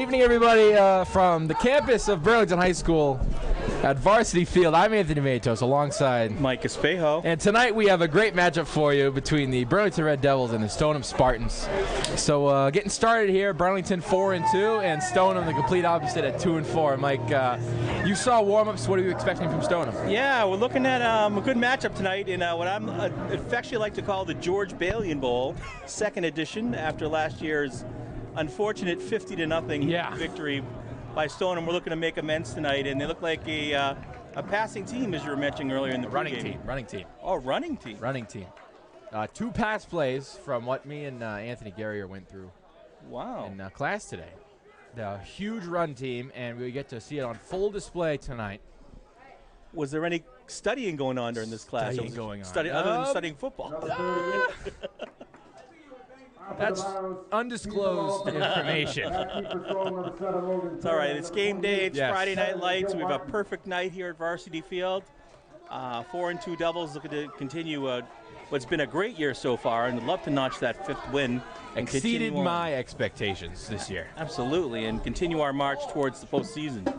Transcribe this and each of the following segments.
evening, everybody, from the campus of Burlington High School at Varsity Field. I'm Anthony Matos alongside Mike Espejo. And tonight we have a great matchup for you between the Burlington Red Devils and the Stoneham Spartans. So getting started here, Burlington 4-2 and Stoneham the complete opposite at 2-4. Mike, you saw warm-ups. What are you expecting from Stoneham? Yeah, we're looking at a good matchup tonight in what I'm affectionately like to call the George Balian Bowl, second edition after last year's unfortunate 50-0 victory by Stoneham. We're looking to make amends tonight, and they look like a passing team, as you were mentioning earlier in the running pregame. team. Oh, running team. Running team. 2 pass plays from what me and Anthony Guerrier went through. Wow. In class today. The huge run team, and we get to see it on full display tonight. Was there any studying going on during this class? Studying going on. Other than studying football. That's undisclosed information. It's all right. It's game day. It's Friday Night Lights. We have a perfect night here at Varsity Field. 4-2 Devils looking to continue what's been a great year so far, and would love to notch that 5th win. Exceeded my expectations this year. Absolutely, and continue our march towards the postseason.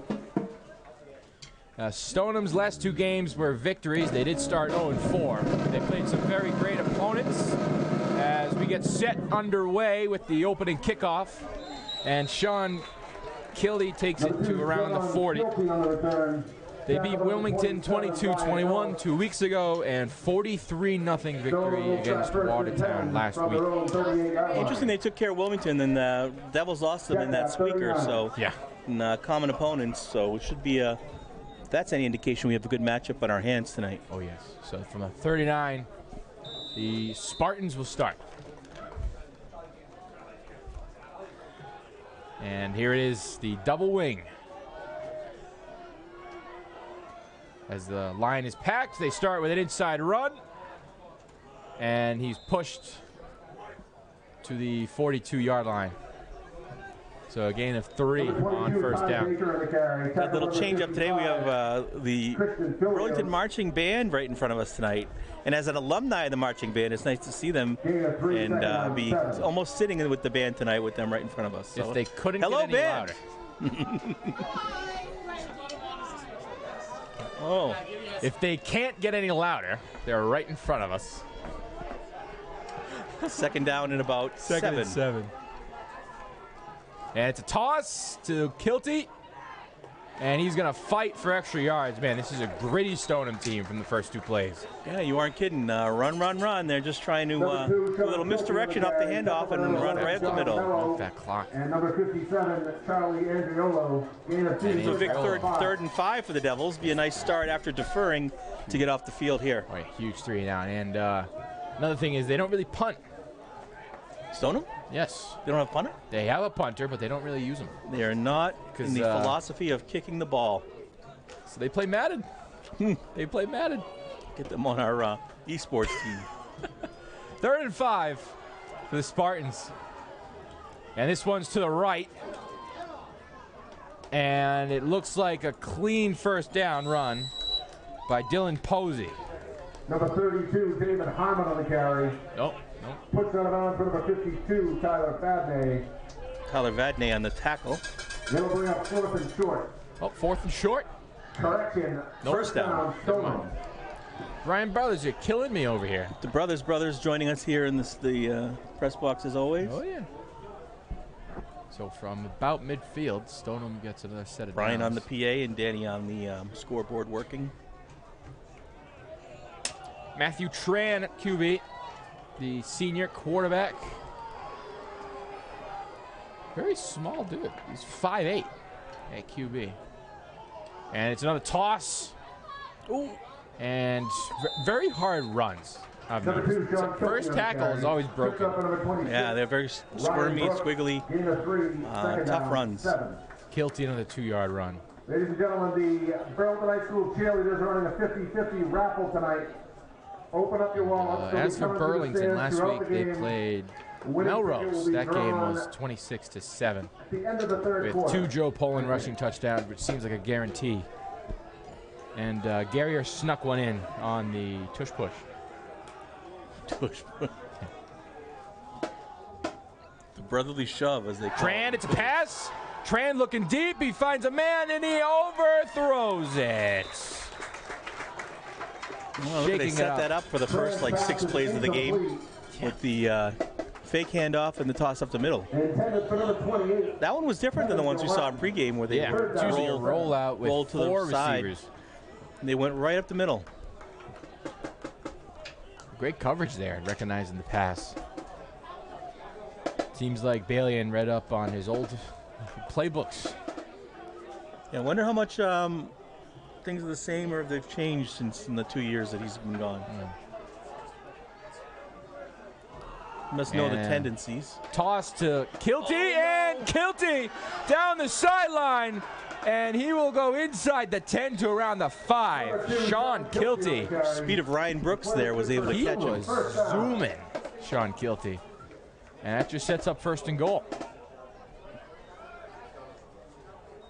Stoneham's last 2 games were victories. They did start 0-4. They played some very great opponents. As we get set underway with the opening kickoff, and Sean Kildy takes it to around the 40. They beat Wilmington 22-21 2 weeks ago, and 43-0 victory against Watertown last week. Interesting, they took care of Wilmington, and the Devils lost them in that squeaker. So common opponents. So it should be if that's any indication, we have a good matchup on our hands tonight. Oh yes. So from a 39. The Spartans will start. And here it is, the double wing. As the line is packed, they start with an inside run. And he's pushed to the 42-yard line. So a gain of 3 on first down. A little change up today. We have the Burlington Marching Band right in front of us tonight. And as an alumni of the marching band, it's nice to see them and be almost sitting with the band tonight with them right in front of us. So, if they couldn't hello, get any band. louder. If they can't get any louder, they're right in front of us. Second down and about 7. And 7. And it's a toss to Kilty. And he's going to fight for extra yards. Man, this is a gritty Stoneham team from the first 2 plays. Yeah, you aren't kidding. Run. They're just trying to do a little misdirection off the handoff and run right up the middle. Off that clock. And number 57, Charlie Andriolo. So big third and 5 for the Devils. Be a nice start after deferring to get off the field here. Right, huge 3 down. And another thing is they don't really punt. Stoneham? Yes. They don't have a punter? They have a punter, but they don't really use them. They are not in the philosophy of kicking the ball. So they play Madden. They play Madden. Get them on our esports team. 3rd and 5 for the Spartans. And this one's to the right. And it looks like a clean first down run by Dylan Posey. Number 32, David Harmon on the carry. Nope. Puts that on for number 52, Tyler Vadney. Tyler Vadney on the tackle. They'll bring up 4th and short. Oh, 4th and short. Correction. First down. Ryan Brothers, you're killing me over here. The brothers joining us here in the press box as always. Oh, yeah. So from about midfield, Stoneham gets another set of Brian downs. on the PA and Danny on the scoreboard working. Matthew Tran at QB, the senior quarterback. Very small dude. He's 5'8" at QB. And it's another toss. Ooh. And very hard runs. First tackle is always broken. Yeah, they're very squirmy, squiggly, tough runs. Kilty another 2-yard run. Ladies and gentlemen, the Burlington High School cheerleaders are running a 50-50 raffle tonight. Open up your wallets. As for Burlington, last week they played Melrose. That game was 26-7. With 2 Joe Poland rushing touchdowns, which seems like a guarantee. And Guerrier snuck one in on the tush push. The brotherly shove as they call Tran, it's a pass. Tran looking deep. He finds a man and he overthrows it. Well, look, they set that up for the first like 6 plays of the game with the fake handoff and the toss up the middle. That one was different than the ones we saw in pregame where they choosing a rollout with 4 receivers. And they went right up the middle. Great coverage there, recognizing the pass. Seems like Balian read up on his old playbooks. Yeah, I wonder how much things are the same or if they've changed since in the 2 years that he's been gone. You must know the tendencies. Toss to Kilty, and Kilty down the sideline, and he will go inside the 10 to around the 5. Sean Kilty. Speed of Ryan Brooks there was able to catch him. He was zooming, Sean Kilty. And that just sets up 1st and goal.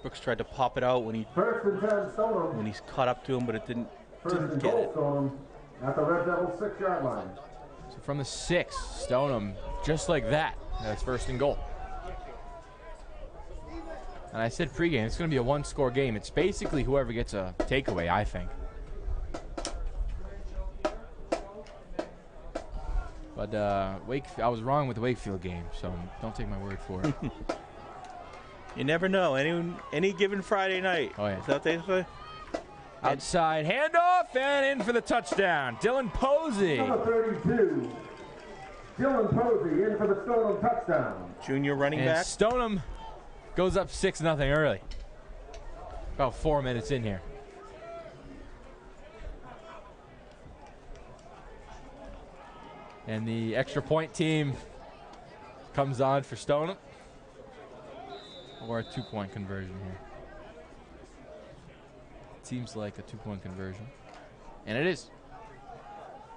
Brooks tried to pop it out when he caught up to him, but it didn't get it. At the Red Devil 6-yard line. So from the 6, Stoneham, just like that. That's 1st and goal. And I said pregame, it's going to be a 1-score game. It's basically whoever gets a takeaway, I think. But I was wrong with the Wakefield game, so don't take my word for it. You never know. Any given Friday night. Oh, yeah. Is that what they say? Outside handoff and in for the touchdown. Dylan Posey. Number 32. Dylan Posey in for the Stoneham touchdown. Junior running back. Stoneham goes up 6-0 early. About 4 minutes in here. And the extra point team comes on for Stoneham. Or a 2-point conversion here. Seems like a 2-point conversion. And it is.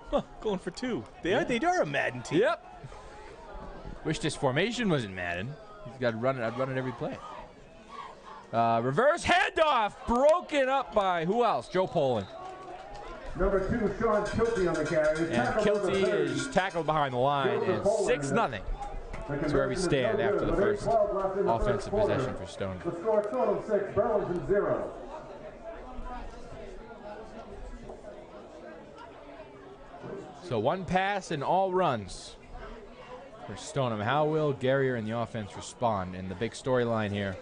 Huh, going for 2. They are a Madden team. Yep. Wish this formation wasn't Madden. He's got to run it. I'd run it every play. Reverse handoff. Broken up by who else? Joe Poland. Number 2, Sean Kilty on the carry. And Kilty is tackled behind the line. And 6-0. That's where we stand after the first offensive possession for Stoneham. The score Stoneham 6, Burlington 0. So 1 pass and all runs for Stoneham. How will Guerrier and the offense respond? And the big storyline here,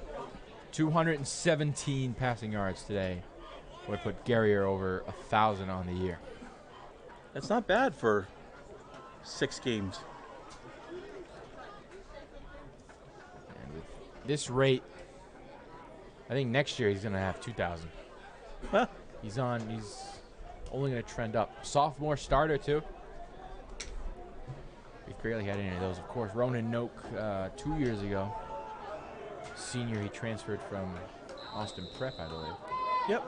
217 passing yards today would put Guerrier over 1,000 on the year. That's not bad for 6 games. And with this rate, I think next year he's going to have 2,000. Huh. He's only going to trend up. Sophomore starter, too. We barely had any of those. Of course, Ronan Noak 2 years ago. Senior, he transferred from Austin Prep, I believe. Yep.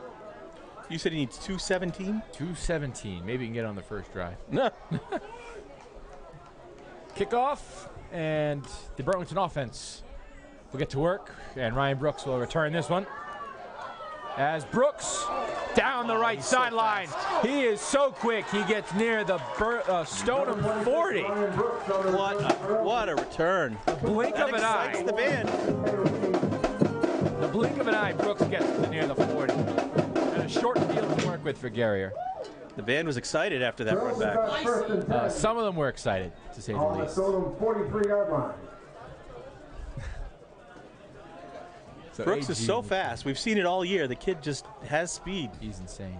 You said he needs 217? 217. Maybe he can get on the first drive. No. Kickoff, and the Burlington offense will get to work, and Ryan Brooks will return this one. As Brooks down the right sideline. He is so quick, he gets near the Stoneham 40. What a return. Blink of an eye. Excites the band. The blink of an eye, Brooks gets near the 40. And a short field to work with for Guerrier. The band was excited after that run back. Some of them were excited, to say the least. Stoneham 43-yard line. So Brooks is so fast. We've seen it all year. The kid just has speed. He's insanely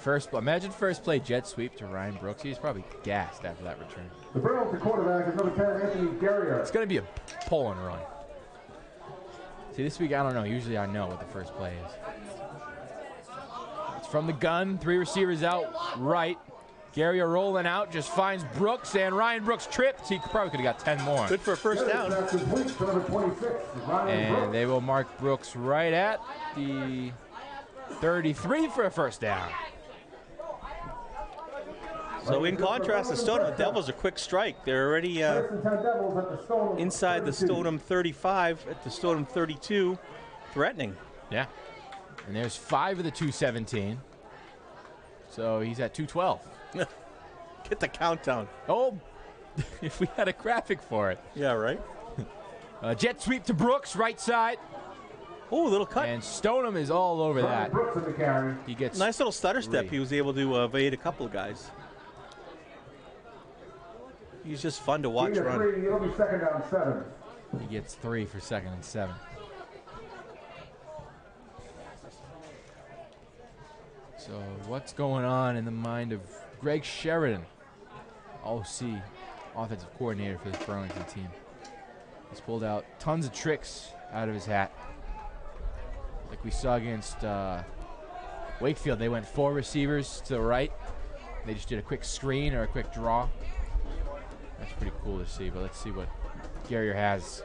fast. Imagine first play jet sweep to Ryan Brooks. He's probably gassed after that return. The Burlington quarterback is number 10, Anthony Guerrier. It's going to be a pull and run. See, this week, I don't know. Usually I know what the first play is. It's from the gun. 3 receivers out right. Guerrier rolling out, just finds Brooks, and Ryan Brooks tripped. He probably could have got 10 more. Good for a first down. And they will mark Brooks right at the 33 for a first down. So in contrast to Stoneham, the Devils are quick strike. They're already inside the Stoneham 35 at the Stoneham 32, threatening. Yeah. And there's 5 of the 217. So he's at 212. Get the countdown. Oh, if we had a graphic for it. Yeah, right. Jet sweep to Brooks, right side. Oh, a little cut. And Stoneham is all over that. Brooks in the carry. He gets nice little stutter step. 3. He was able to evade a couple of guys. He's just fun to watch run. 3, it'll be 2nd down 7. He gets 3 for 2nd and 7. So what's going on in the mind of Greg Sheridan, OC, offensive coordinator for this Burlington team? He's pulled out tons of tricks out of his hat. Like we saw against Wakefield, they went 4 receivers to the right. They just did a quick screen or a quick draw. That's pretty cool to see, but let's see what Garrier has.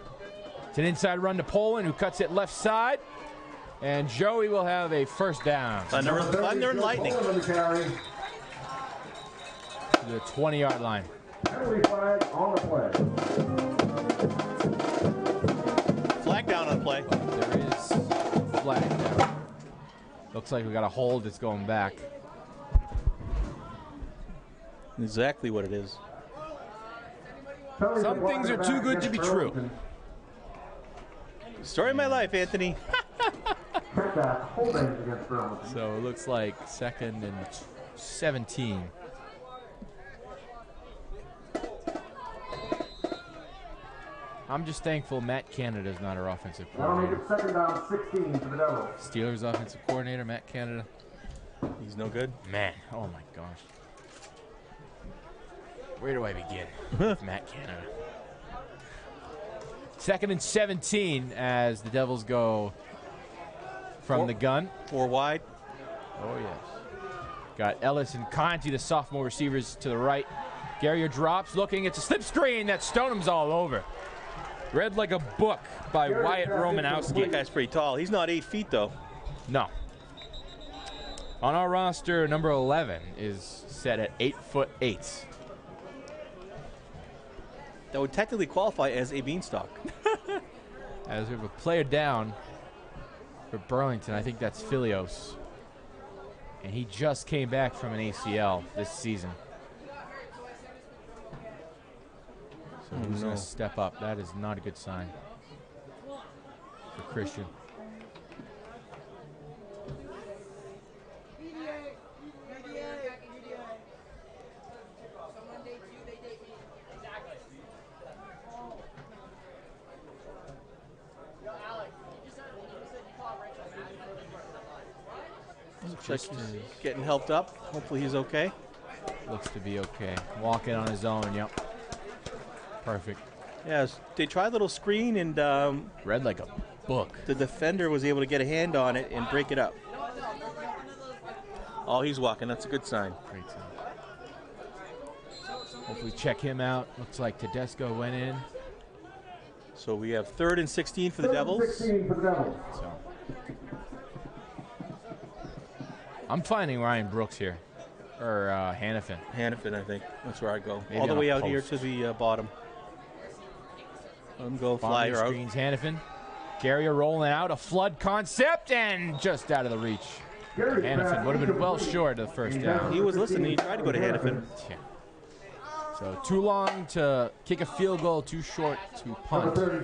It's an inside run to Poland, who cuts it left side. And Joey will have a first down. Thunder and lightning. To the 20-yard line. Penalty flag on the play. Flag down on the play. There is flag down. Looks like we got a hold that's going back. Exactly what it is. Some things are too good to be true. Story of my life, Anthony. So it looks like 2nd and 17. I'm just thankful Matt Canada's not our offensive coordinator. 2nd down 16 for the Devils. Steelers offensive coordinator, Matt Canada. He's no good. Man, oh my gosh. Where do I begin with Matt Canada? 2nd and 17 as the Devils go from the gun. 4 wide. Oh, yes. Got Ellis and Conti, the sophomore receivers, to the right. Garrier drops, looking. It's a slip screen that Stoneham's all over. Read like a book by Wyatt Romanowski. That guy's pretty tall. He's not 8 feet, though. No. On our roster, number 11 is set at 8'8". That would technically qualify as a beanstalk. As we have a player down for Burlington, I think that's Filios. And he just came back from an ACL this season. So who's going to step up? That is not a good sign for Christian. Looks like he's getting helped up. Hopefully he's okay. Looks to be okay. Walking on his own, yep. Perfect. Yes, they tried a little screen and read like a book. The defender was able to get a hand on it and break it up. Oh, he's walking. That's a good sign. Great sign. Hopefully check him out. Looks like Tedesco went in. So we have 3rd and 16 for the Devils. 16 for the Devils. So I'm finding Ryan Brooks here, or Hannafin. Hannafin, I think. That's where I go. Maybe all the way out post. here to the bottom. Let him go fly her out. Screens Hannafin. Garrier rolling out, a flood concept, and just out of the reach. Hannafin would have been well short of the first down. He was listening. He tried to go to Hannafin. Yeah. So too long to kick a field goal, too short to punt. So the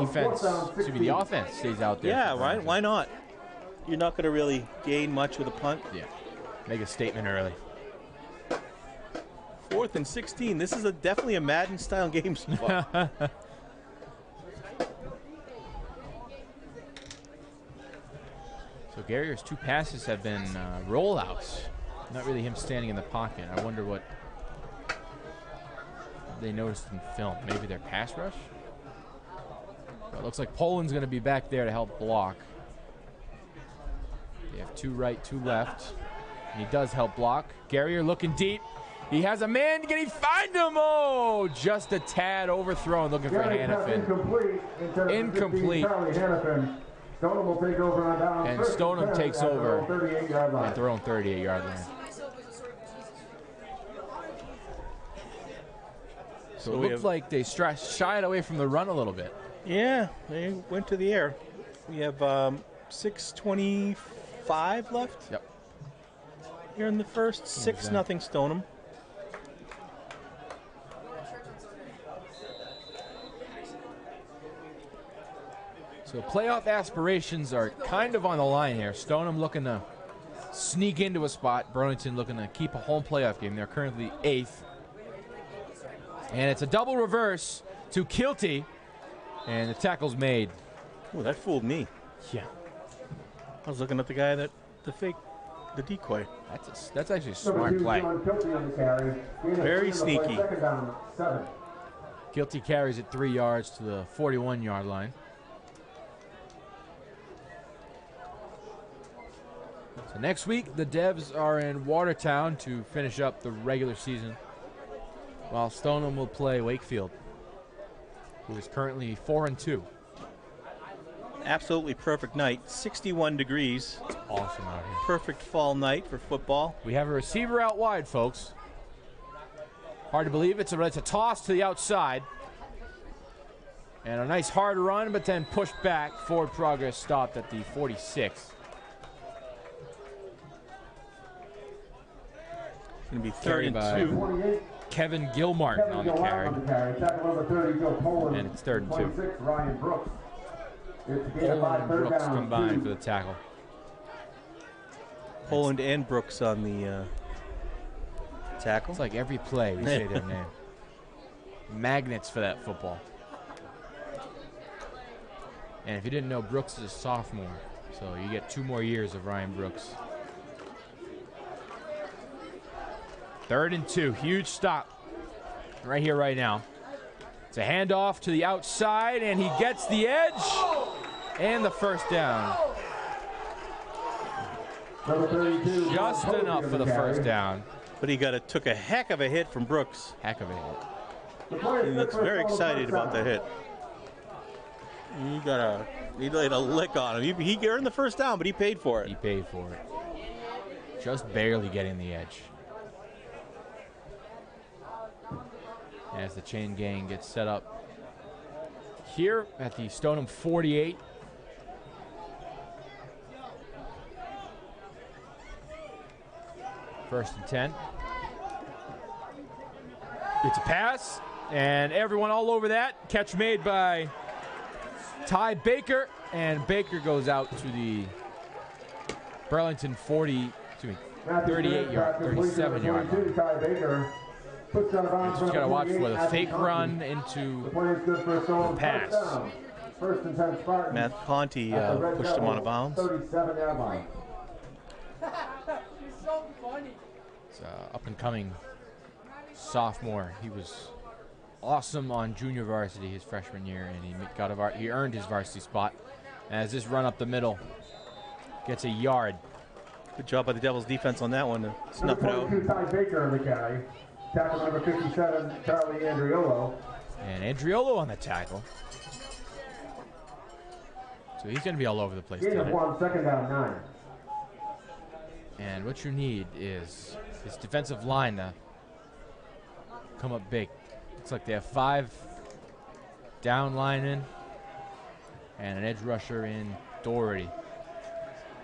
defense, excuse me, the offense stays out there. Yeah, right. Why not? You're not going to really gain much with a punt. Yeah. Make a statement early. 4th and 16. This is definitely a Madden-style game spot. So Garrier's 2 passes have been rollouts. Not really him standing in the pocket. I wonder what they noticed in film. Maybe their pass rush? But it looks like Poland's going to be back there to help block. They have 2 right, 2 left. And he does help block. Garrier looking deep. He has a man. Can he find him? Oh, just a tad overthrown. Looking for Hannafin. Incomplete. Stoneham will take over on down. And Stoneham takes over at their own 38-yard line. So it looks like they shied away from the run a little bit. Yeah, they went to the air. We have 6:25 left. Yep. Here in the first, 6-0 Stoneham. So playoff aspirations are kind of on the line here. Stoneham looking to sneak into a spot. Burlington looking to keep a home playoff game. They're currently 8th. And it's a double reverse to Kilty. And the tackle's made. Oh, that fooled me. Yeah. I was looking at the guy the decoy. That's actually a smart play. Very sneaky. Kilty carries it 3 yards to the 41-yard line. So next week, the Devs are in Watertown to finish up the regular season, while Stoneham will play Wakefield, who is currently 4-2. Absolutely perfect night. 61 degrees. It's awesome out here. Perfect fall night for football. We have a receiver out wide, folks. Hard to believe it's a toss to the outside. And a nice hard run, but then pushed back. Forward progress stopped at the 46. Going to be 3rd and 2. Kevin Gilmartin on the carry. And it's 3rd and 2. Ryan Brooks. Poland and Brooks combined for the tackle. Poland and Brooks on the tackle. It's like every play we say their name. Magnets for that football. And if you didn't know, Brooks is a sophomore, so you get 2 more years of Ryan Brooks. 3rd and 2, huge stop right here, right now. It's a handoff to the outside, and he gets the edge and the first down. Just enough for the first down. But he took a heck of a hit from Brooks. Heck of a hit. He looks very excited about the hit. He laid a lick on him. He earned the first down, but he paid for it. He paid for it. Just barely getting the edge. As the chain gang gets set up here at the Stoneham 48. First and 10. It's a pass, and everyone all over that. Catch made by Ty Baker, and Baker goes out to the Burlington 38-yard, 37-yard line. Ty Baker. You just got to watch for the fake run into the pass. First and 10 Spartans. Matt Conti pushed him out of bounds. 37-yard line. It's up-and-coming sophomore. He was awesome on junior varsity his freshman year, and he earned his varsity spot. As this run up the middle gets a yard. Good job by the Devils defense on that one to snuff it out. Ty Baker on the carry. Tackle number 57, Charlie Andriolo. And Andriolo on the tackle. So he's going to be all over the place Gain of tonight. 1, second down 9. And what you need is his defensive line to come up big. Looks like they have 5 down linemen and an edge rusher in Doherty.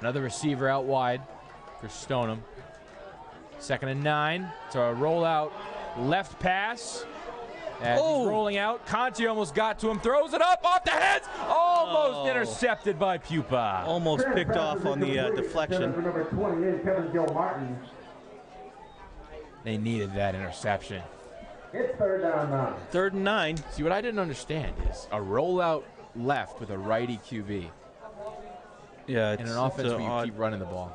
Another receiver out wide for Stoneham. 2nd and 9. It's a rollout left pass. As he's rolling out, Conti almost got to him, throws it up off the heads, almost intercepted by Pupa. Almost picked off on the deflection. Number 28, Kevin Gilmartin. They needed that interception. It's 3rd down 9. 3rd and 9. See, what I didn't understand is a rollout left with a righty QB. Yeah, in an offense where you keep running the ball.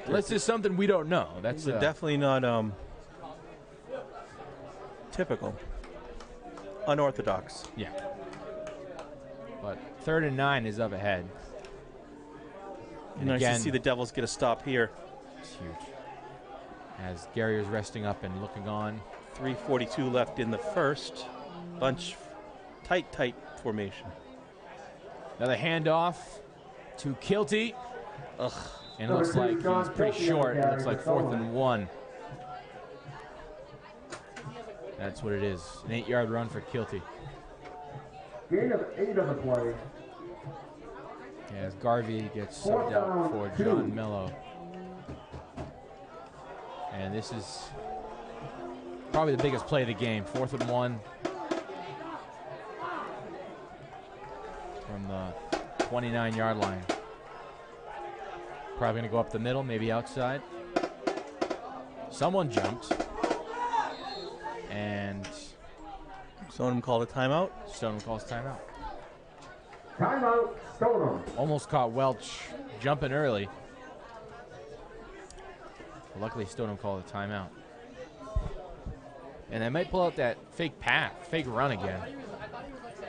This is something we don't know. That's definitely not typical. Unorthodox. Yeah. But 3rd and 9 is up ahead. And nice again, to see the Devils get a stop here. It's huge. As Gary is resting up and looking on. 3:42 left in the first. Bunch tight formation. Another handoff to Kilty. Ugh. And it looks like he's pretty short. It looks like 4th and 1. That's what it is. An 8-yard run for Kilty. Gain of 8 on the play. As Garvey gets subbed out for John Mello. And this is probably the biggest play of the game. 4th and 1. from the 29-yard line. Probably going to go up the middle, maybe outside. Someone jumped. And Stoneham called a timeout. Stoneham calls timeout. Timeout, Stoneham. Almost caught Welch jumping early. But luckily, Stoneham called a timeout. And they might pull out that fake run again.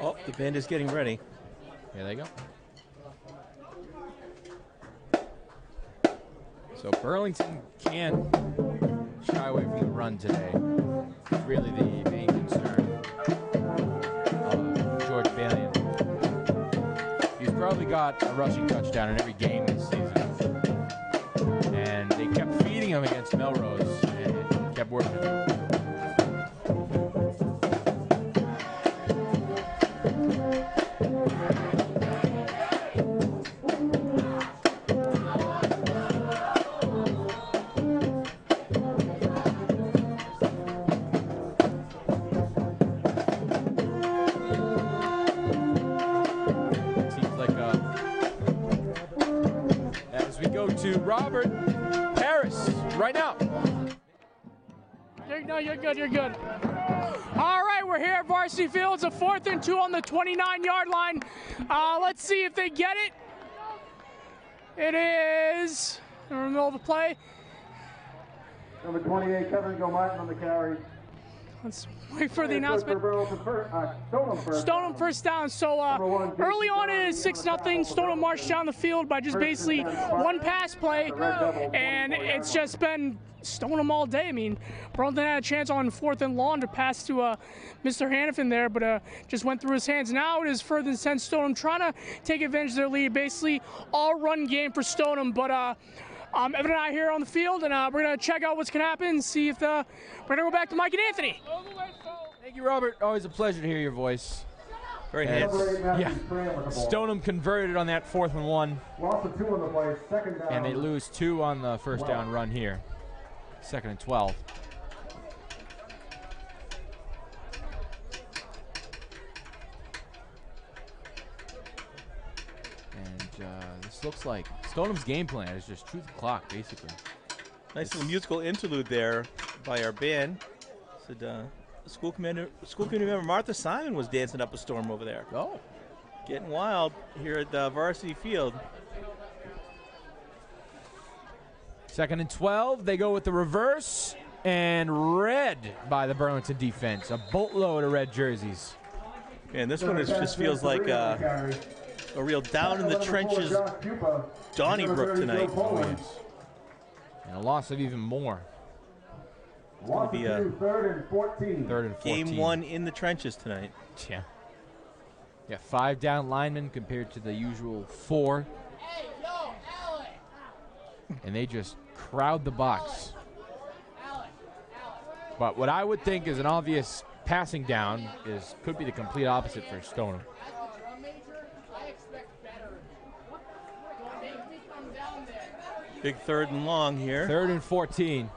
Oh, the band is getting ready. Here they go. So Burlington can't shy away from the run today. It's really the main concern of George Balian. He's probably got a rushing touchdown in every game this season. And they kept feeding him against Melrose, and it kept working. Robert Harris, right now. No, you're good, you're good. All right, we're here at Varsity Field. It's a 4th and 2 on the 29-yard line. Let's see if they get it. It is in the middle of the play. Number 28, Kevin Gilmartin on the carry. Let's wait for the announcement. Stoneham first down. So early on it is 6-0. Stoneham marched down the field by just basically one pass play, and it's just been Stoneham all day. I mean, Burlington had a chance on 4th and long to pass to Mr. Hannafin there, but just went through his hands. Now it is further than 10. Stoneham trying to take advantage of their lead. Basically all run game for Stoneham, but Evan and I here on the field, and we're going to check out what's going to happen and see if we're going to go back to Mike and Anthony. Thank you, Robert. Always a pleasure to hear your voice. Very handsome. Yeah. Stoneham converted on that 4th and 1. Loss of 2 on the play, 2nd down. And they lose 2 on the first down run here. 2nd and 12. This looks like Stoneham's game plan is just truth the clock, basically. Nice little musical interlude there by our band. Said, school committee member Martha Simon was dancing up a storm over there. Oh. Getting wild here at the Varsity Field. 2nd and 12. They go with the reverse and red by the Burlington defense. A boatload of red jerseys. And this one just feels like a real down in the trenches Donnybrook tonight. Oh, yes. And a loss of even more. It's going to be a 3rd and 14. Game 1 in the trenches tonight. Yeah. Yeah, 5 down linemen compared to the usual 4. And they just crowd the box. But what I would think is an obvious passing down could be the complete opposite for Stoneham. Big 3rd and long here. 3rd and 14.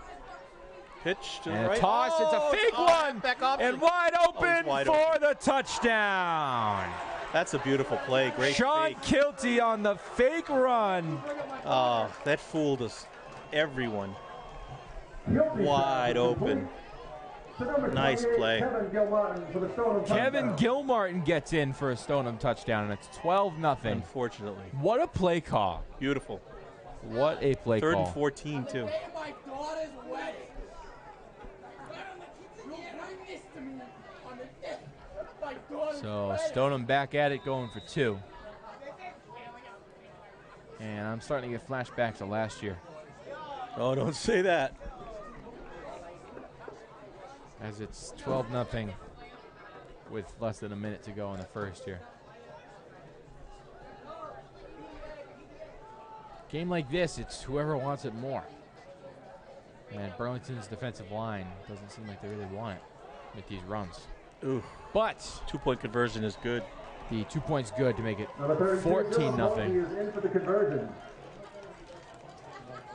Pitch to the and right. A toss. It's a fake one. And wide open for the touchdown. That's a beautiful play. Great Sean fake. Kilty on the fake run. Oh, that fooled us. Everyone. Wide open. Nice play. Kevin Gilmartin gets in for a Stoneham touchdown, and it's 12-0. Unfortunately. What a play call. Beautiful. What a play call. 3rd and 14, too. So Stoneham back at it, going for 2. And I'm starting to get flashbacks of last year. Oh, don't say that. As it's 12-0 with less than a minute to go in the first here. Game like this, it's whoever wants it more. And Burlington's defensive line doesn't seem like they really want it with these runs. Ooh. But 2-point conversion is good. The 2 points good to make it 14-0.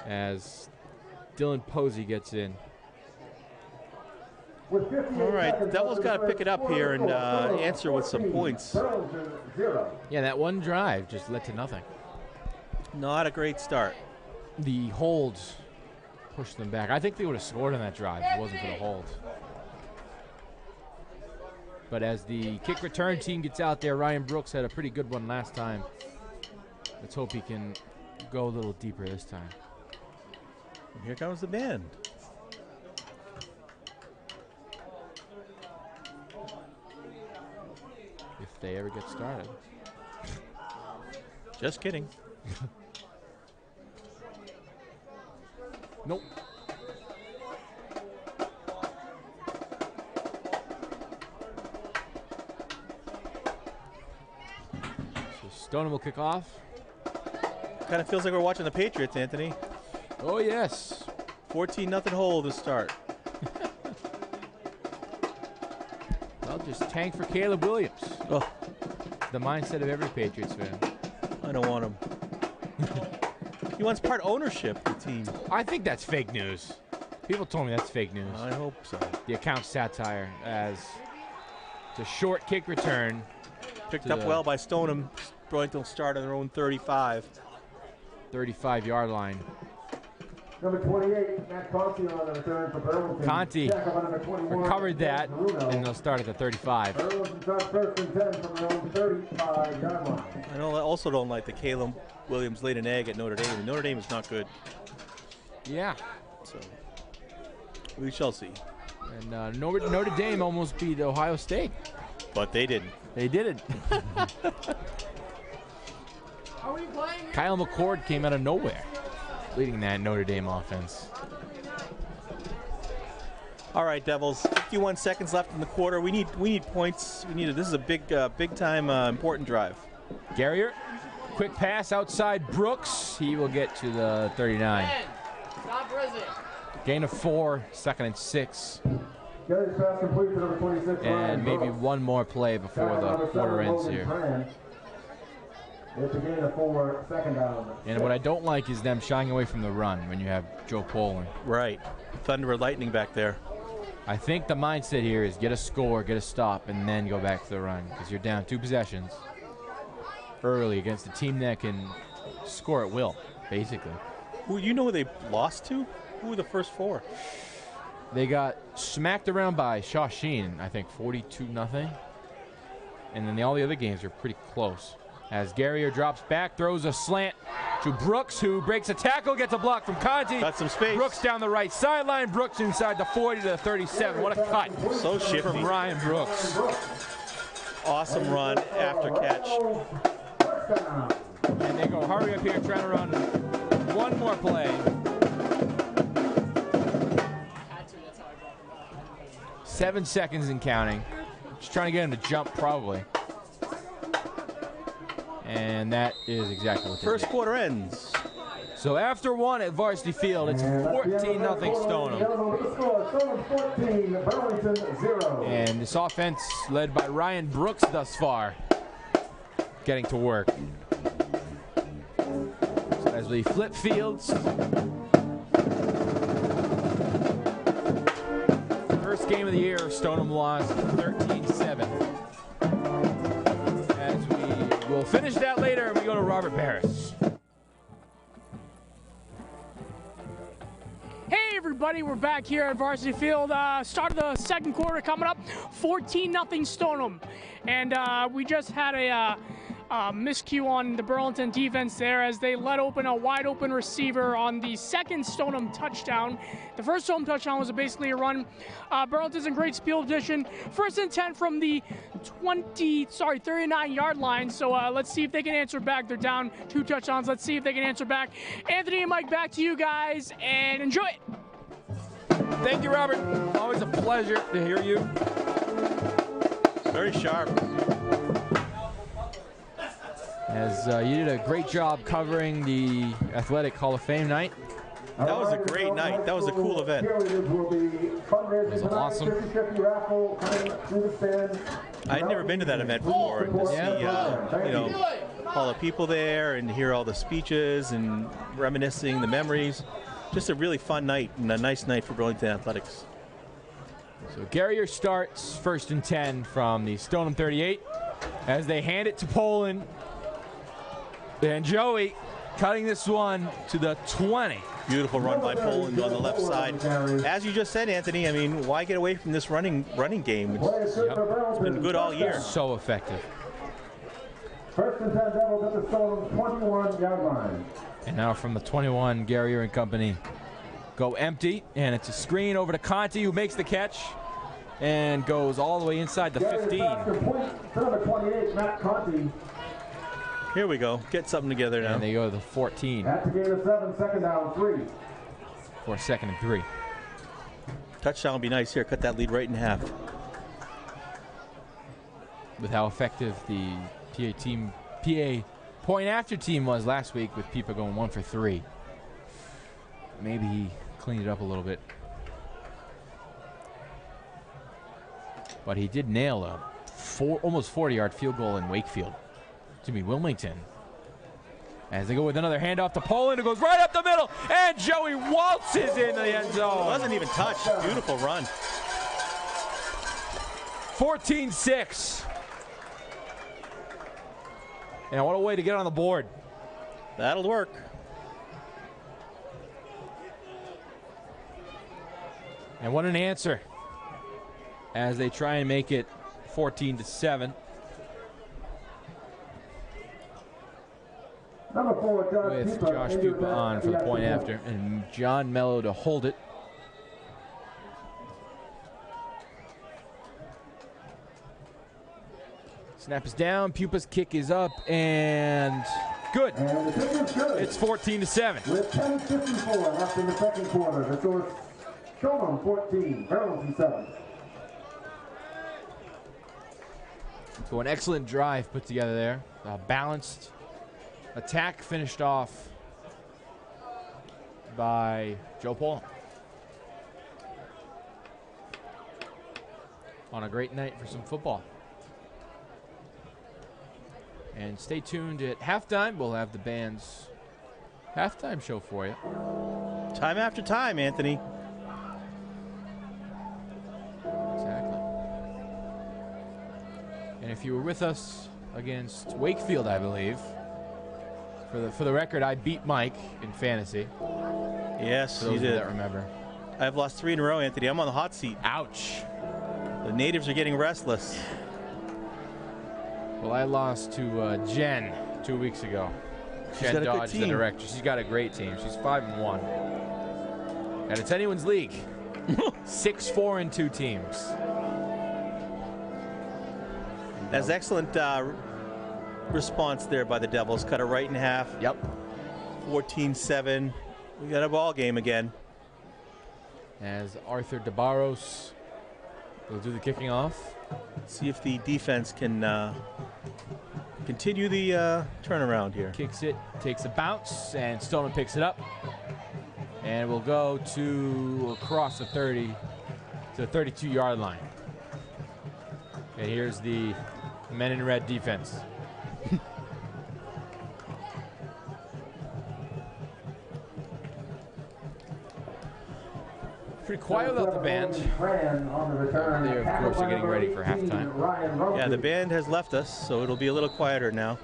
As Dylan Posey gets in. All right, the Devils got to pick it up here and answer with some points. Yeah, that one drive just led to nothing. Not a great start. The holds pushed them back. I think they would have scored on that drive if it wasn't for the holds. But as the kick return team gets out there, Ryan Brooks had a pretty good one last time. Let's hope he can go a little deeper this time. Here comes the band. If they ever get started. Just kidding. Nope. So Stoneham will kick off. Kind of feels like we're watching the Patriots, Anthony. Oh, yes. 14-0 hole to start. Well, just tank for Caleb Williams. Oh, The mindset of every Patriots fan. I don't want him. He wants part ownership of the team. I think that's fake news. People told me that's fake news. I hope so. The account satire as it's a short kick return. Picked up well by Stoneham. Burlington will start on their own 35. 35-yard line. Number 28, Matt Conti on the return for Burlington. Conti recovered that, and they'll start at the 35. Burlington's on 1st and 10 from their own 35-yard line. I also don't like the Caleb Williams laid an egg at Notre Dame. Notre Dame is not good. Yeah. So we shall see. And Notre Dame almost beat Ohio State. But they didn't. They didn't. Kyle McCord came out of nowhere, leading that Notre Dame offense. All right, Devils. 51 seconds left in the quarter. We need points. This is a big time important drive. Garrier, quick pass outside Brooks. He will get to the 39. Gain of 4, 2nd and 6. Gary's pass complete to number 26. And maybe one more play before the quarter ends here. It's a gain of 4, 2nd down. And what I don't like is them shying away from the run when you have Joe Poland. Right. Thunder or lightning back there. I think the mindset here is get a score, get a stop, and then go back to the run because you're down 2 possessions early against a team that can score at will, basically. Who they lost to? Who were the first 4? They got smacked around by Shaw Sheen, I think 42-0. And then all the other games are pretty close. As Garrier drops back, throws a slant to Brooks, who breaks a tackle, gets a block from Conti. Got some space. Brooks down the right sideline. Brooks inside the 40 to the 37. What a cut. So shifty. From Ryan Brooks. Awesome run after catch. And they go, hurry up here, trying to run one more play. 7 seconds and counting. Just trying to get him to jump, probably. And that is exactly what they First did. quarter ends. So after 1 at Varsity Field, it's 14-0 Stoneham. 14, Burlington 0. And this offense led by Ryan Brooks thus far, getting to work. So as we flip fields, first game of the year, Stoneham lost 13-7. As we will finish that later, and we go to Robert Barris. Hey everybody, we're back here at Varsity Field. Start of the second quarter coming up, 14-0 Stoneham. And we just had a miscue on the Burlington defense there as they let open a wide open receiver on the second Stoneham touchdown. The first Stoneham touchdown was basically a run. Burlington's in great field position. 1st and 10 from the 39-yard line. So let's see if they can answer back. They're down 2 touchdowns. Let's see if they can answer back. Anthony and Mike, back to you guys, and enjoy it. Thank you, Robert. Always a pleasure to hear you. Very sharp. As you did a great job covering the Athletic Hall of Fame night. That was a great night. That was a cool event. It was awesome. I'd never been to that event before. And to see, all the people there and hear all the speeches and reminiscing the memories. Just a really fun night and a nice night for Burlington Athletics. So Garrier starts 1st and 10 from the Stoneham 38 as they hand it to Poland. And Joey cutting this one to the 20. Beautiful run by Poland on the left side. As you just said, Anthony, I mean, why get away from this running game? It's been good all year. So effective. 1st and 10 Devils at the Stoneham 21-yard line. And now from the 21, Garrier and company go empty, and it's a screen over to Conti, who makes the catch and goes all the way inside the 15. Number 28, Matt Conti. Here we go. Get something together now. And they go to the 14. At the gain of 7, 2nd down, 3. For 2nd and 3. Touchdown would be nice here. Cut that lead right in half. With how effective the PA point after team was last week, with Pipa going 1 for 3. Maybe he cleaned it up a little bit. But he did nail a almost 40-yard field goal in Wakefield. Jimmy Wilmington. As they go with another handoff to Poland, it goes right up the middle, and Joey waltzes into the end zone. Wasn't even touched. Beautiful run. 14-6. And what a way to get on the board. That'll work. And what an answer as they try and make it 14-7. Number 4, With Josh Pupa on for the point after, and John Mello to hold it. Snap is down, Pupa's kick is up, and good. And the kick is good. It's 14-7. With 10:54 left in the second quarter, the score Stoneham 14, Burlington 7. So an excellent drive put together there. Balanced attack finished off by Joe Paul. On a great night for some football. And stay tuned at halftime. We'll have the band's halftime show for you. Time after time, Anthony. Exactly. And if you were with us against Wakefield, I believe, for the record, I beat Mike in fantasy. Yes, For those you of you did. that remember. I've lost 3 in a row, Anthony. I'm on the hot seat. Ouch. The natives are getting restless. Well, I lost to Jen 2 weeks ago. She's Jen got a good Dodge, the team. director. She's got a great team. She's 5-1. And it's anyone's league. 6-4 and 2 teams. That's excellent response there by the Devils. Cut it right in half. Yep. 14-7. We got a ball game again. As Arthur DeBarros will do the kicking off. See if the defense can continue the turnaround here. Kicks it, takes a bounce, and Stoneham picks it up. And we'll go to across the 30 to the 32-yard line. And here's the men in red defense. Pretty quiet without the band. They, of course, are getting ready for halftime. Yeah, the band has left us, so it'll be a little quieter now.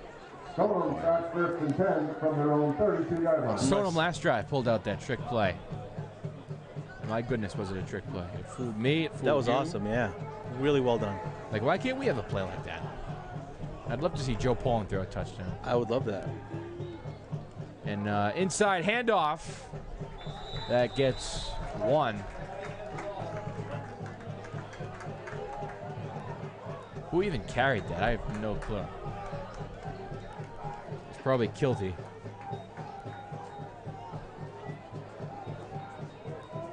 Stoneham starts 1st and 10 from their own 32-yard line. Stoneham last drive pulled out that trick play. My goodness, was it a trick play? It fooled me, it fooled That was you. awesome, yeah. Really well done. Like, why can't we have a play like that? I'd love to see Joe Paulin throw a touchdown. I would love that. And inside handoff, that gets 1. Who even carried that? I have no clue. It's probably Kilty.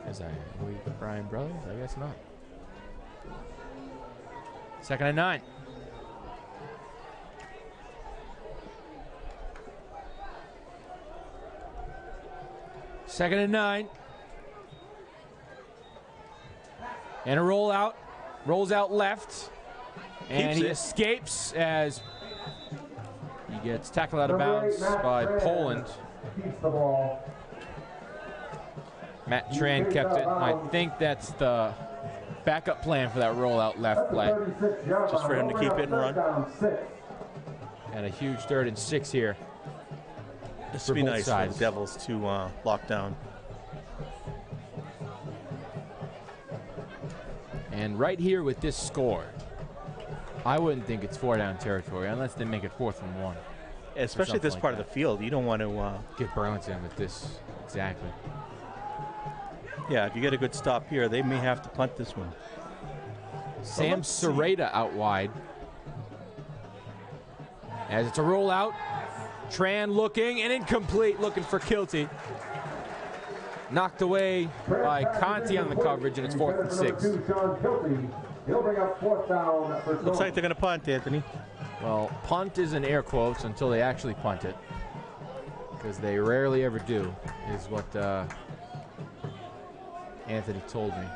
Are we Brian Brothers? I guess not. 2nd and 9. Second and 9. And a rollout. Rolls out left. And Keeps he it. escapes as he gets tackled out of bounds by Poland. Keeps the ball. Matt Tran kept it. I think that's the backup plan for that rollout left play. Just for him to keep it and run. And a huge 3rd and 6 here. This would be nice for the Devils to lock down. And right here with this score, I wouldn't think it's 4-down territory unless they make it 4th and 1. Especially at this part of the field. You don't want to get Burlington with this. Exactly. Yeah, if you get a good stop here, they may have to punt this one. Sam Sereda out wide. As it's a rollout. Tran looking and incomplete, looking for Kilty. Knocked away by Conti on the coverage, and it's 4th and 6. Looks like they're going to punt, Anthony. Well, punt is in air quotes until they actually punt it, because they rarely ever do, is what Anthony told me.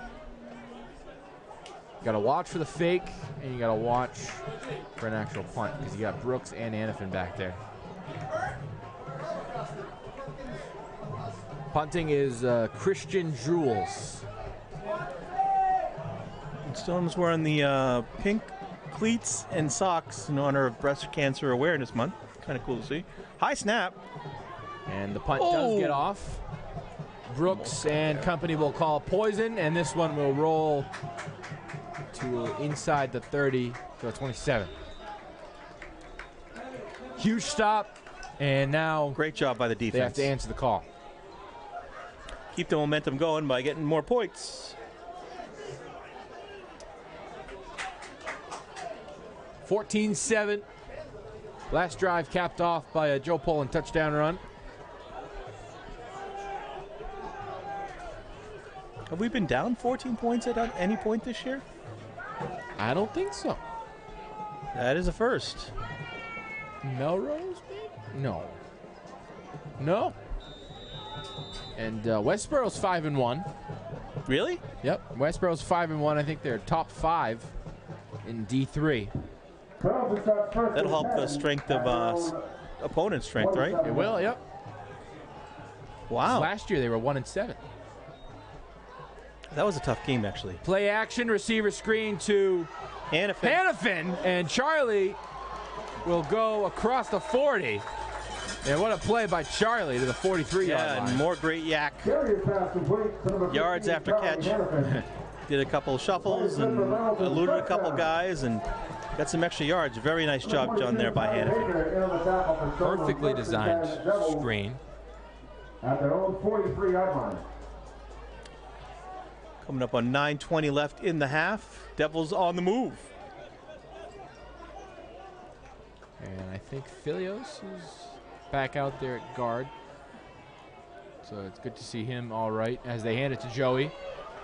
You got to watch for the fake, and you got to watch for an actual punt, because you got Brooks and Anafin back there. Punting is Christian Jules. Stoneham's wearing the pink cleats and socks in honor of Breast Cancer Awareness Month. Kind of cool to see. High snap. And the punt does get off. Brooks and company will call poison, and this one will roll to inside the 30 to a 27. Huge stop, and now great job by the defense. They have to answer the call. Keep the momentum going by getting more points. 14-7. Last drive capped off by a Joe Poland touchdown run. Have we been down 14 points at any point this year? I don't think so. That is a first. Melrose, maybe? No. No. And Westboro's 5-1. Really? Yep. Westboro's 5-1. I think they're top 5 in D3. That'll help the strength of opponent's strength, right? It will. Yep. Wow. Last year they were 1-7. That was a tough game, actually. Play action, receiver screen to Hanifin, and Charlie will go across the 40. And what a play by Charlie to the 43-yard line. Yeah, and more great yak. Yards after catch. Did a couple shuffles and eluded a couple guys and got some extra yards. Very nice job done there by Hanifin. Perfectly designed screen. At their own 43-yard line. Coming up on 9:20 left in the half. Devils on the move. And I think Filios is back out there at guard. So it's good to see him all right as they hand it to Joey.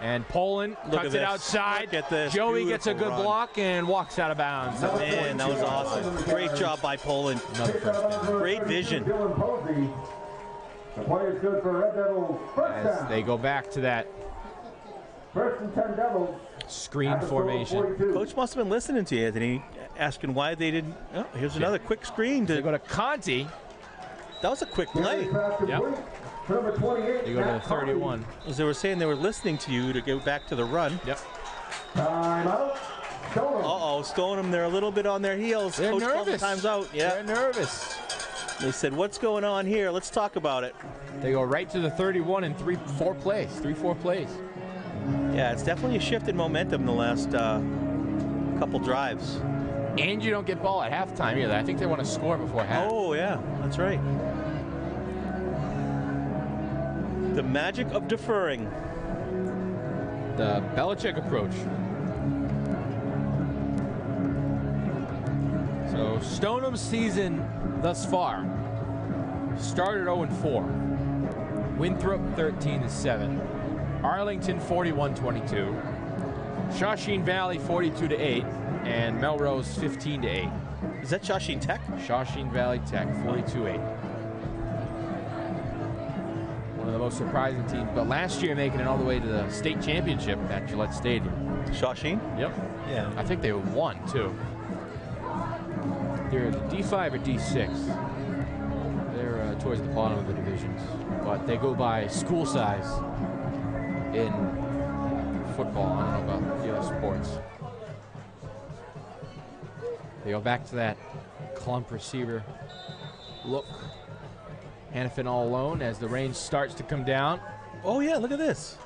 And Poland cuts it outside. Joey gets a good block and walks out of bounds. Man, that was awesome. Great job by Poland. Another first down. Great vision. The play is good for Red Devils. As they go back to that First and 10 Devils. Screen formation. Coach must have been listening to you, Anthony, asking why they didn't. Oh, here's another quick screen. They go to Conti. That was a quick play. Yep. Number 28. They go to the 31. As they were saying, they were listening to you to go back to the run. Yep. Timeout. Uh-oh, Stoneham, they're a little bit on their heels. They're Coach nervous. called the times out. Yeah. They're nervous. They said, what's going on here? Let's talk about it. They go right to the 31 in 3-4 plays. Yeah, it's definitely a shift in momentum the last couple drives. And you don't get ball at halftime either. I think they want to score before half. Oh, yeah, that's right. The magic of deferring. The Belichick approach. So Stoneham's season thus far started 0-4. Winthrop 13-7. Arlington 41-22. Shawshene Valley 42-8. And Melrose 15-8. Is that Shawshene Tech? Shawshene Valley Tech 42-8. One of the most surprising teams, but last year making it all the way to the state championship at Gillette Stadium. Shawshene? Yep. Yeah. I think they won too. They're D5 or D6. They're towards the bottom of the divisions, but they go by school size in football. I don't know about the other sports. They go back to that clump receiver look. Hannafin all alone as the rain starts to come down. Oh, yeah, look at this.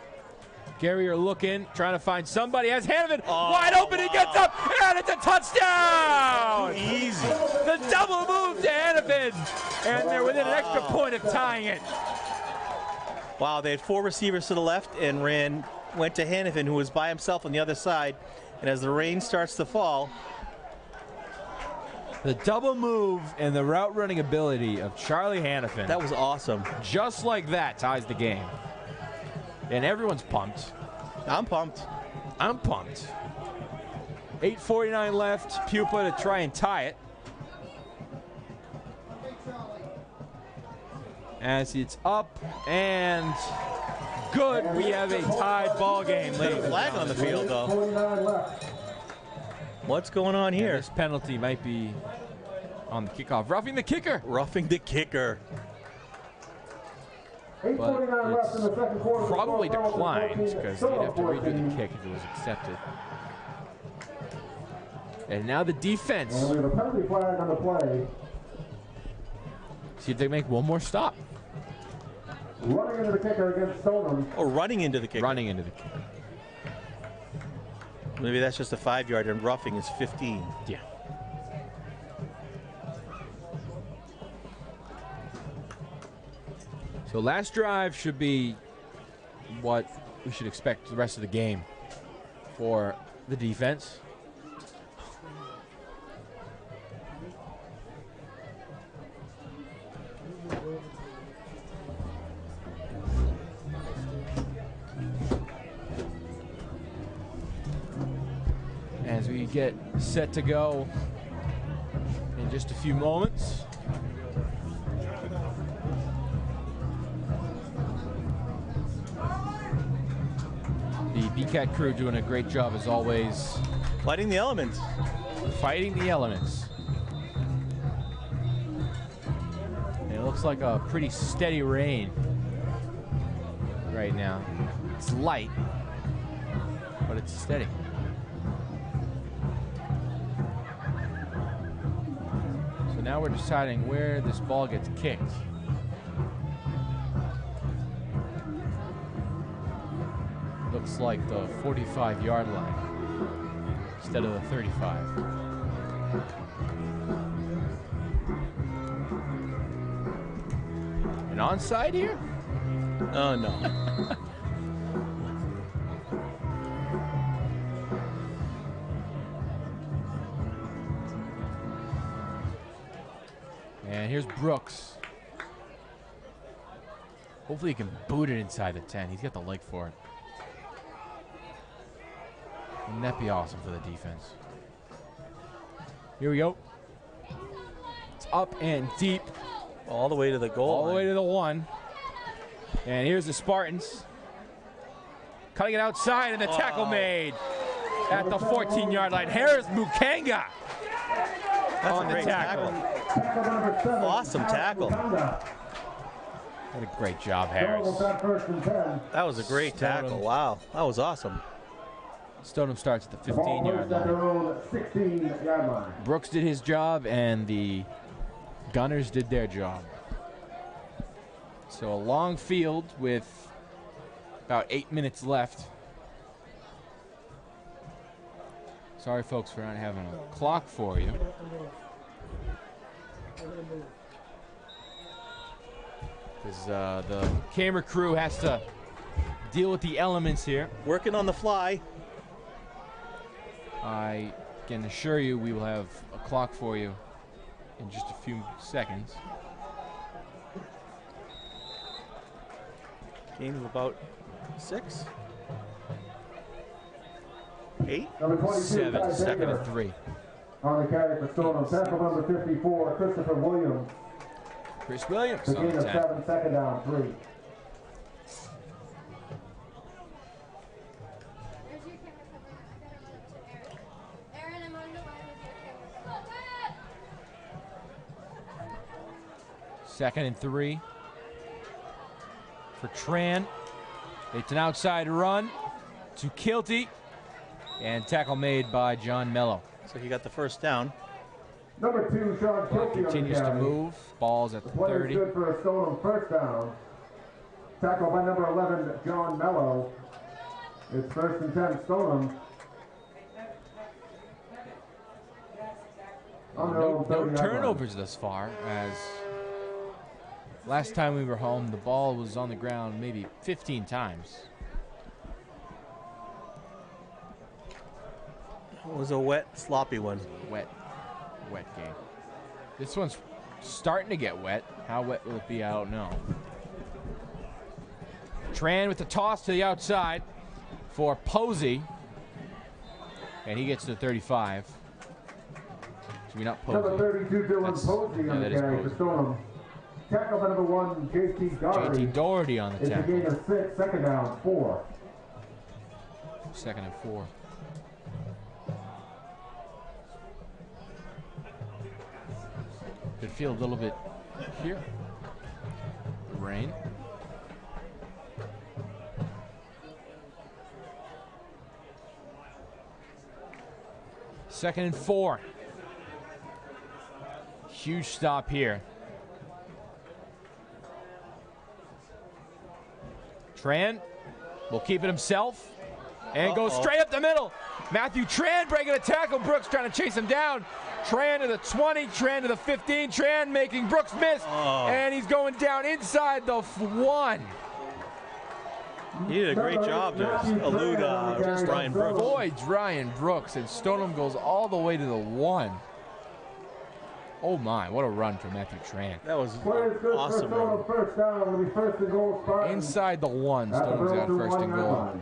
Guerrier looking, trying to find somebody. As Hannafin wide open, he gets up, and it's a touchdown! Easy. The double move to Hannafin, and they're within an extra point of tying it. Wow, they had 4 receivers to the left and went to Hannafin, who was by himself on the other side. And as the rain starts to fall, the double move and the route running ability of Charlie Hannafin. that was awesome. Just like that ties the game. And everyone's pumped. I'm pumped. I'm pumped. 8:49 left. Pupa to try and tie it. As it's up and good. We have a tied ball game. Late flag on the field, though. What's going on here? This penalty might be on the kickoff. Roughing the kicker. Roughing the kicker. But it's probably declined because they'd have to redo the kick if it was accepted. And now the defense. And we have a penalty flag on the play. See if they make one more stop. Running into the kicker against Stoneham. Oh, running into the kicker. Running into the kicker. Maybe that's just a 5-yard and roughing is 15. Yeah. So last drive should be what we should expect the rest of the game for the defense. As we get set to go in just a few moments. The BCAT crew doing a great job as always. Fighting the elements. Fighting the elements. And it looks like a pretty steady rain right now. It's light, but it's steady. So now we're deciding where this ball gets kicked. Looks like the 45-yard line instead of the 35. An onside here? Oh, no. And here's Brooks. Hopefully he can boot it inside the 10. He's got the leg for it. Wouldn't that be awesome for the defense? Here we go. It's up and deep. All the way to the goal All the line. way to the 1. And here's the Spartans. Cutting it outside and the tackle made at the 14-yard line. Here's Mukanga on the tackle. Awesome tackle. What a great job, Harris. That was a great tackle. Wow, that was awesome. Stoneham starts at the 15-yard line. Brooks did his job, and the Gunners did their job. So a long field with about 8 minutes left. Sorry, folks, for not having a clock for you. Because the camera crew has to deal with the elements here. Working on the fly. I can assure you we will have a clock for you in just a few seconds. Game of about 6? 8? 7, 2nd and 3. On the carry for Stoneham, tackle number 54, Christopher Williams. Chris Williams The on gain the of tackle. 7, second down, 3. Second and 3 for Tran. It's an outside run. to Kilty. And tackle made by John Mello. So he got the first down. Number 2, Sean Kilty continues to move. Ball's at the 30. Good for a Stoneham first down. Tackle by number 11, John Mello. It's 1st and 10, Stoneham. No turnovers thus far, as last time we were home, the ball was on the ground maybe 15 times. It was a wet, sloppy one. Wet game. This one's starting to get wet. How wet will it be? I don't know. Tran with the toss to the outside for Posey. And he gets to 35. Should we not Posey? Number 32, Dylan Posey on the carry for Stoneham. Tackle by number 1, J.T. Doherty. J.T. Doherty on the tackle. It's a gain of 6, 2nd down, 4. 2nd and 4. Could feel a little bit here. Rain. Second and 4. Huge stop here. Tran will keep it himself and goes straight up the middle. Matthew Tran breaking a tackle. Brooks trying to chase him down. Tran to the 20, Tran to the 15. Tran making Brooks miss, and he's going down inside the 1. He did a great job to elude Ryan Brooks. Avoids Ryan Brooks, and Stoneham goes all the way to the 1. Oh my, what a run for Matthew Tran. That was awesome run. First down, will be 1st and goal, Spartans. Inside the 1, Stoneham's got 1st and goal.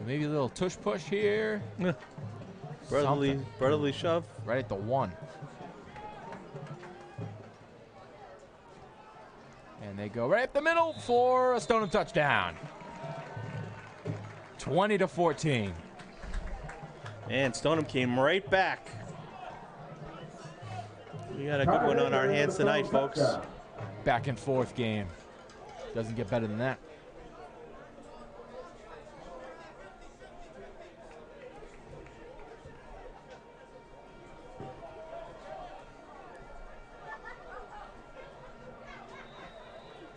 Maybe a little tush push here. Brotherly shove. Right at the 1. And they go right up the middle for a Stoneham touchdown. 20-14. And Stoneham came right back. We got a good one on our hands tonight, folks. Back and forth game. Doesn't get better than that.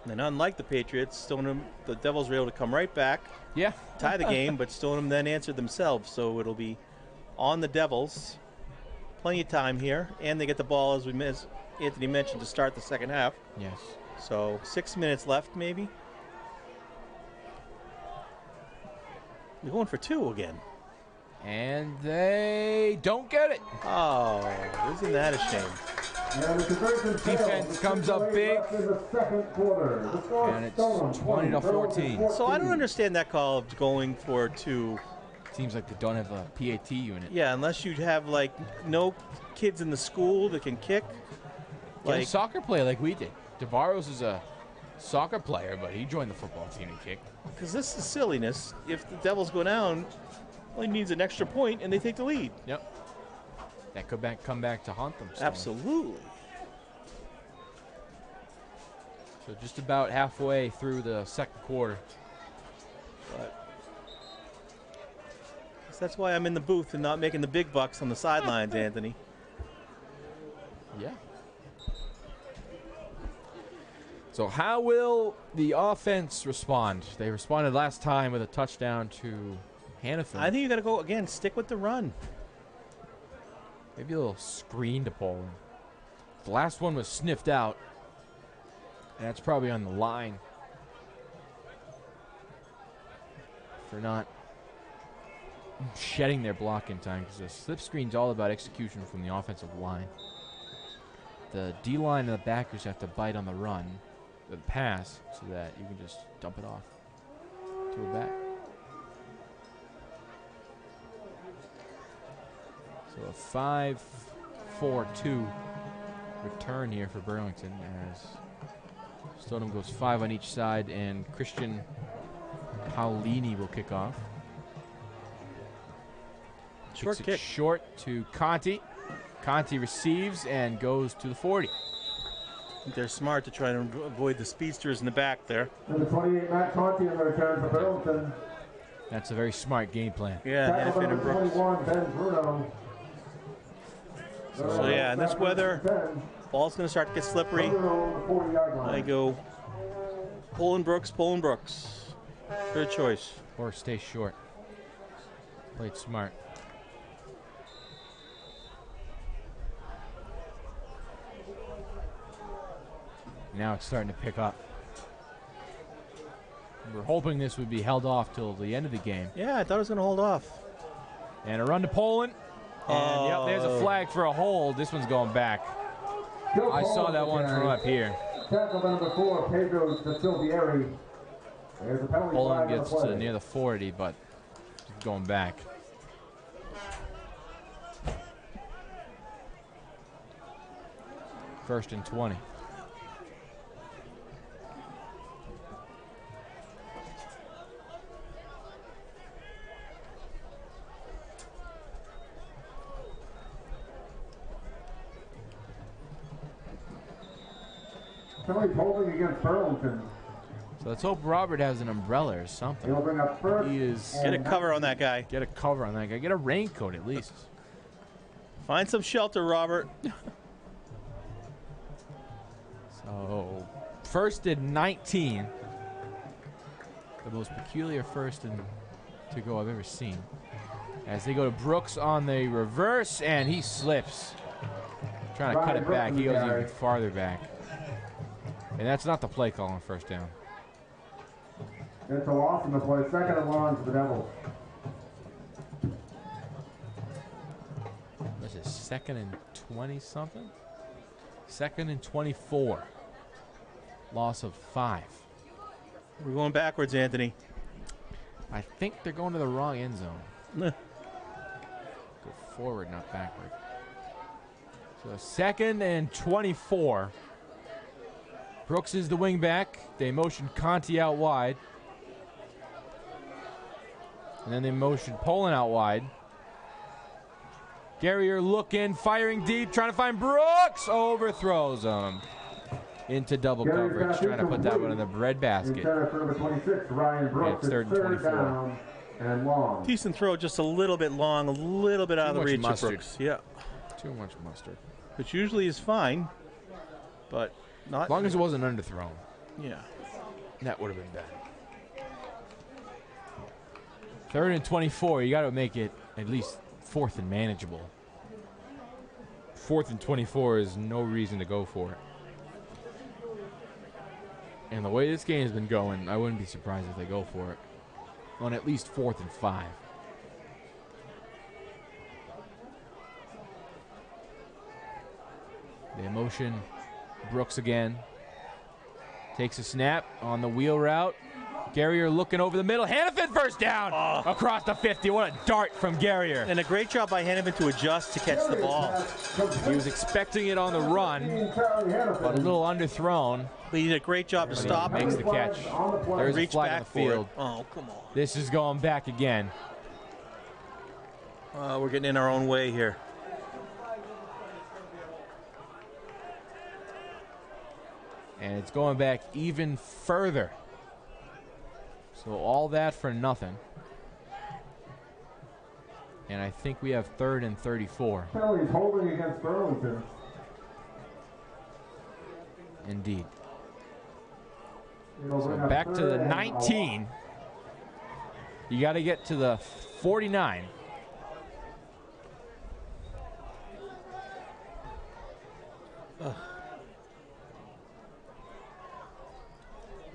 And unlike the Patriots, Stoneham, the Devils were able to come right back, tie the game, but Stoneham then answered themselves. So it'll be on the Devils. Plenty of time here, and they get the ball, as Anthony mentioned, to start the second half. Yes. So 6 minutes left, maybe. They're going for 2 again. And they don't get it. Oh, isn't that a shame? Defense comes up big, and it's 20-14. So I don't understand that call of going for 2. Seems like they don't have a PAT unit. Yeah, unless you have like no kids in the school that can kick. Like a soccer player like we did. DeVaros is a soccer player, but he joined the football team and kicked. Because this is silliness. If the Devils go down, all he needs an extra point, and they take the lead. Yep. That could come back to haunt them. Absolutely. So just about halfway through the second quarter. But that's why I'm in the booth and not making the big bucks on the sidelines, Anthony. Yeah. So how will the offense respond? They responded last time with a touchdown to Hannafin. I think you got to go again. Stick with the run. Maybe a little screen to pull. The last one was sniffed out. And that's probably on the line for not shedding their block in time, because the slip screen's all about execution from the offensive line. The D-line and the backers have to bite on the run, the pass, so that you can just dump it off to a back. So a 5-4-2 return here for Burlington as Stoneham goes 5 on each side, and Christian Paolini will kick off. Short kick. Short to Conti. Conti receives and goes to the 40. I think they're smart to try to avoid the speedsters in the back there. Number 28, Matt Conti in the return for Burlington. That's a very smart game plan. Yeah, Tackle Hannafin and number Brooks. 21, Ben Bruno. So yeah, in this weather, ball's going to start to get slippery. I go Poland Brooks, Poland Brooks. Good choice. Or stay short. Played smart. Now it's starting to pick up. We're hoping this would be held off till the end of the game. Yeah, I thought it was going to hold off. And a run to Poland. And yep, there's a flag for a hold. This one's going back. I saw that one from up here. Tackle number 4, Pedro Silvieri. There's a penalty Poland flag gets on the to play. near the 40, but going back. First and 20. Penalty holding against Burlington. So let's hope Robert has an umbrella or something. He'll bring up first. He is. Get a cover on that guy. Get a cover on that guy. Get a raincoat at least. Find some shelter, Robert. So, first and 19. The most peculiar first and to go I've ever seen. As they go to Brooks on the reverse, and he slips. Trying to cut it back. He goes even farther back. And that's not the play call on first down. It's a loss in the play. Second and long for the Devils. This is second and 20 something. Second and 24. Loss of 5. We're going backwards, Anthony. I think they're going to the wrong end zone. Nah. Go forward, not backward. So second and 24. Brooks is the wing back. They motion Conti out wide. And then they motion Poland out wide. Guerrier looking, firing deep, trying to find Brooks. Overthrows him into double coverage, trying to put that one in the bread basket. Number 26, Ryan Brooks. It's third and 24. Down and long. Decent throw, just a little bit long, a little bit out of the reach of mustard. Brooks. Yeah, Too much mustard. which usually is fine, but not. As long as it wasn't underthrown. Yeah. That would have been bad. Third and 24. You got to make it at least fourth and manageable. Fourth and 24 is no reason to go for it. And the way this game has been going, I wouldn't be surprised if they go for it on at least 4th and 5. The motion. Brooks again. Takes a snap on the wheel route. Guerrier looking over the middle. Hannafin first down across the 50. What a dart from Guerrier. And a great job by Hannafin to adjust to catch the ball. He was expecting it on the run, but a little underthrown. But he did a great job to stop Makes it. the catch. There's a Reach flag on back the for it. field. Oh, come on. This is going back again. We're getting in our own way here. And it's going back even further. So all that for nothing. And I think we have 3rd and 34. Penalties holding against Burlington. Indeed. It'll So bring up back to the third and 19. You got to get to the 49.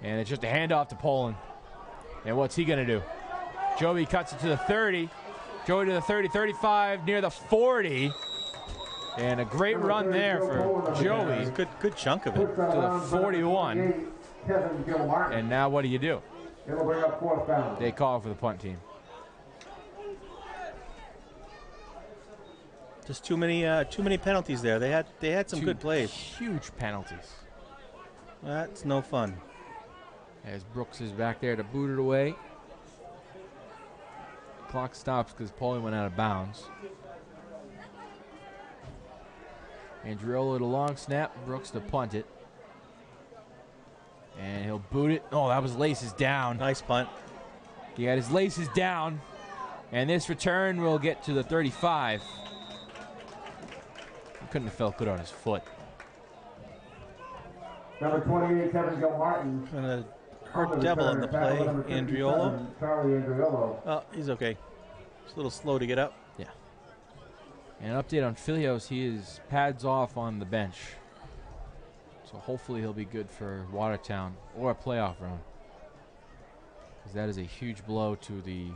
And it's just a handoff to Poland. And what's he going to do? Joey cuts it to the 30. Joey to the 30, 35, near the 40. And a great run there for Joey Good chunk of it. Puts that to the around 41. Kevin Gilmartin. And now what do you do? It'll bring up 4th down. They call for the punt team. Just too many penalties there. They had some good plays. Huge penalties. That's no fun. As Brooks is back there to boot it away. Clock stops because Poland went out of bounds. Andriolo to long snap. Brooks to punt it. And he'll boot it. Oh, that was laces down. Nice punt. He got his laces down. And this return will get to the 35. He couldn't have felt good on his foot. Number 28, Kevin Gilmartin. And a hurt devil on the play, Andriolo. Charlie Andriolo. Oh, he's okay. He's a little slow to get up. Yeah. And an update on Filios, he is pads off on the bench. So hopefully he'll be good for Watertown or a playoff run. Because that is a huge blow to the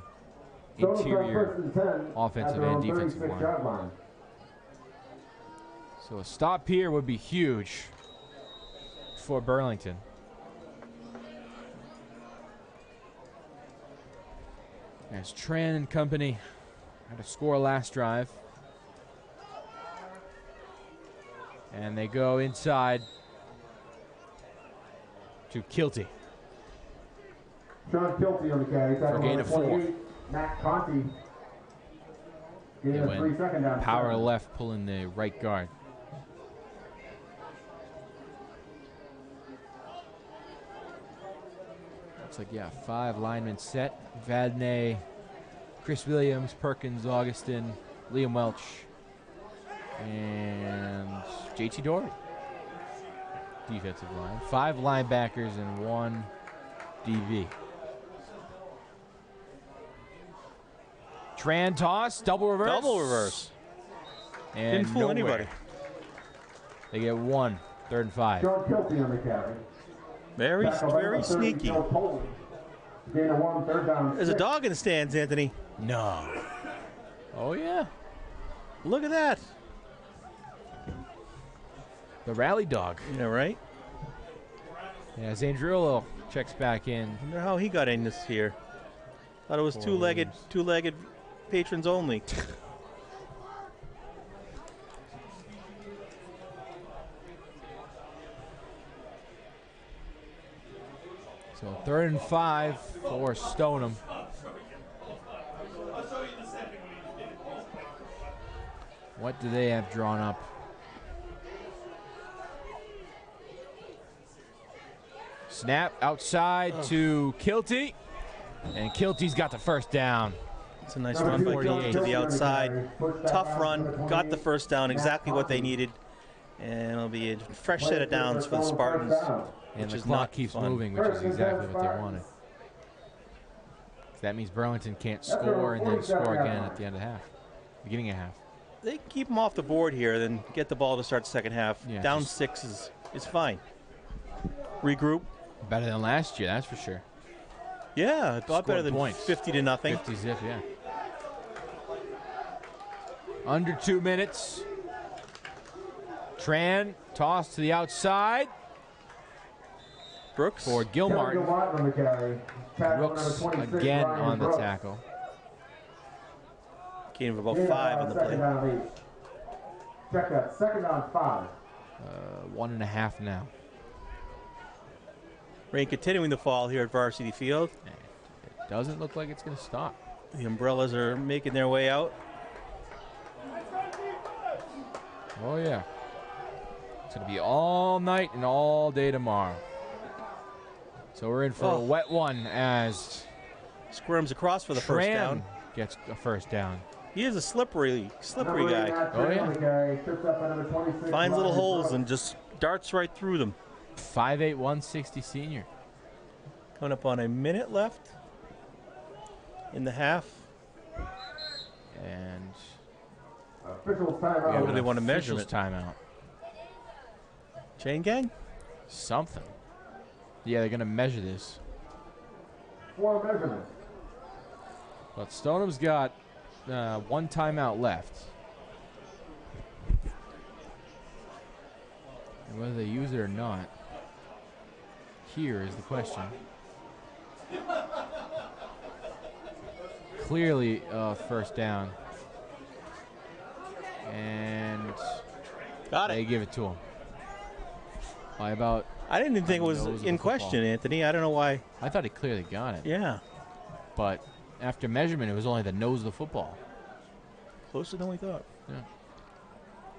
interior offensive and defensive line. So a stop here would be huge for Burlington. As Tran and company had to score last drive. And they go inside to Kilty. Sean Kilty on the carry. For gain of 4. Matt Conti. Gain of 3, second down. Power left, pulling the right guard. Looks like, yeah, 5 linemen set. Vadney, Chris Williams, Perkins, Augustin, Liam Welch, and JT Dory. Defensive line. 5 linebackers and 1 DV. Tran toss, double reverse. Double reverse. And didn't fool anybody. They get 1, 3rd and 5. Sean Kilty on the carry. Very sneaky. Gain of 1, 3rd down. There's a dog in the stands, Anthony. No. Oh, yeah. Look at that. The rally dog. You know, right? Yeah, Zandriolo checks back in. Wonder how he got in this year. Thought it was two-legged patrons only. So 3rd and 5 for Stoneham. What do they have drawn up? Snap outside to Kilty. And Kilty's got the first down. It's a nice run by Kilty to the outside. Tough run. Got the first down. Exactly what they needed. And it'll be a fresh set of downs for the Spartans. And the clock keeps moving, which is exactly what they wanted. That means Burlington can't score and then score again at the end of half. Beginning of half. They can keep them off the board here, then get the ball to start the second half. Yeah, down 6 is fine. Regroup. Better than last year, that's for sure. Yeah, a lot better than points. 50 to nothing. 50 zip, yeah. Under 2 minutes. Tran, toss to the outside. Brooks. For Gilmartin. Brooks again on the tackle. Gain of about 5 on the play. Check that. 2nd down 5. 1.5 now. Rain continuing to fall here at Varsity Field. It doesn't look like it's going to stop. The umbrellas are making their way out. Oh, yeah. It's going to be all night and all day tomorrow. So we're in for a wet one as squirms across for the first down. Gets a first down. He is a slippery guy. Oh, yeah. Finds little holes and just darts right through them. 5'8", 160 senior. Coming up on a minute left in the half. And officials timeout. Yeah, they want a measurement timeout. Chain gang? Something. Yeah, they're going to measure this. 4 measurements. But Stoneham's got 1 timeout left. And whether they use it or not, here is the question. Clearly first down. And they give it to him. By about... I didn't even think it was in question, Anthony. I don't know why. I thought he clearly got it. Yeah. But after measurement, it was only the nose of the football. Closer than we thought. Yeah.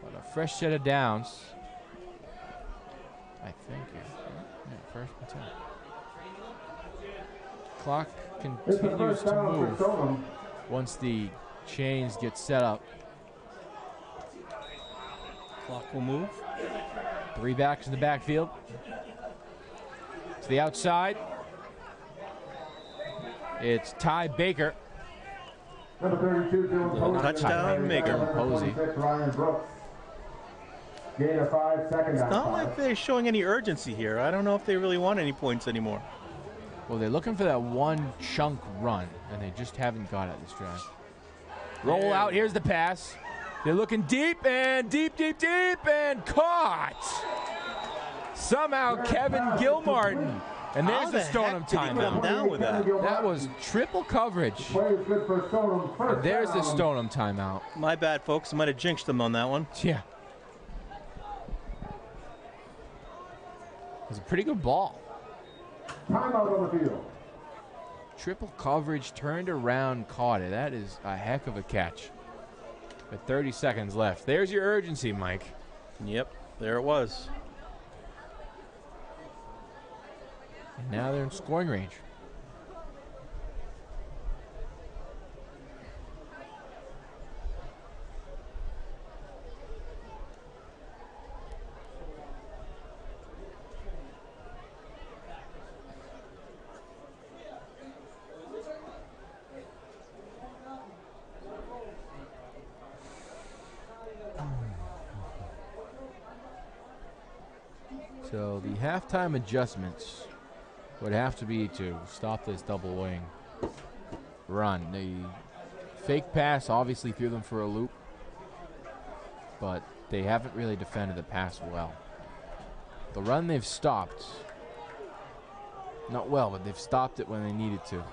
But a fresh set of downs. I think. Yeah, first and 10. Clock continues to move once the chains get set up. Clock will move. 3 backs in the backfield. To the outside. It's Ty Baker. Number 32, Dylan Touchdown, Maker. Posey. Ryan Brooks. Gain of 5 seconds. It's not like they're showing any urgency here. I don't know if they really want any points anymore. Well, they're looking for that one chunk run, and they just haven't got it this drive. Roll out. Here's the pass. They're looking deep and deep, and caught. Somehow Kevin Gilmartin. And there's the Stoneham timeout. Down with that. That was triple coverage. And there's the Stoneham timeout. My bad, folks. I might have jinxed them on that one. Yeah. It was a pretty good ball. Timeout on the field. Triple coverage, turned around, caught it. That is a heck of a catch. With 30 seconds left. There's your urgency, Mike. Yep, there it was. And now they're in scoring range. So the halftime adjustments would have to be to stop this double wing run. The fake pass obviously threw them for a loop, but they haven't really defended the pass well. The run they've stopped, not well, but they've stopped it when they needed to.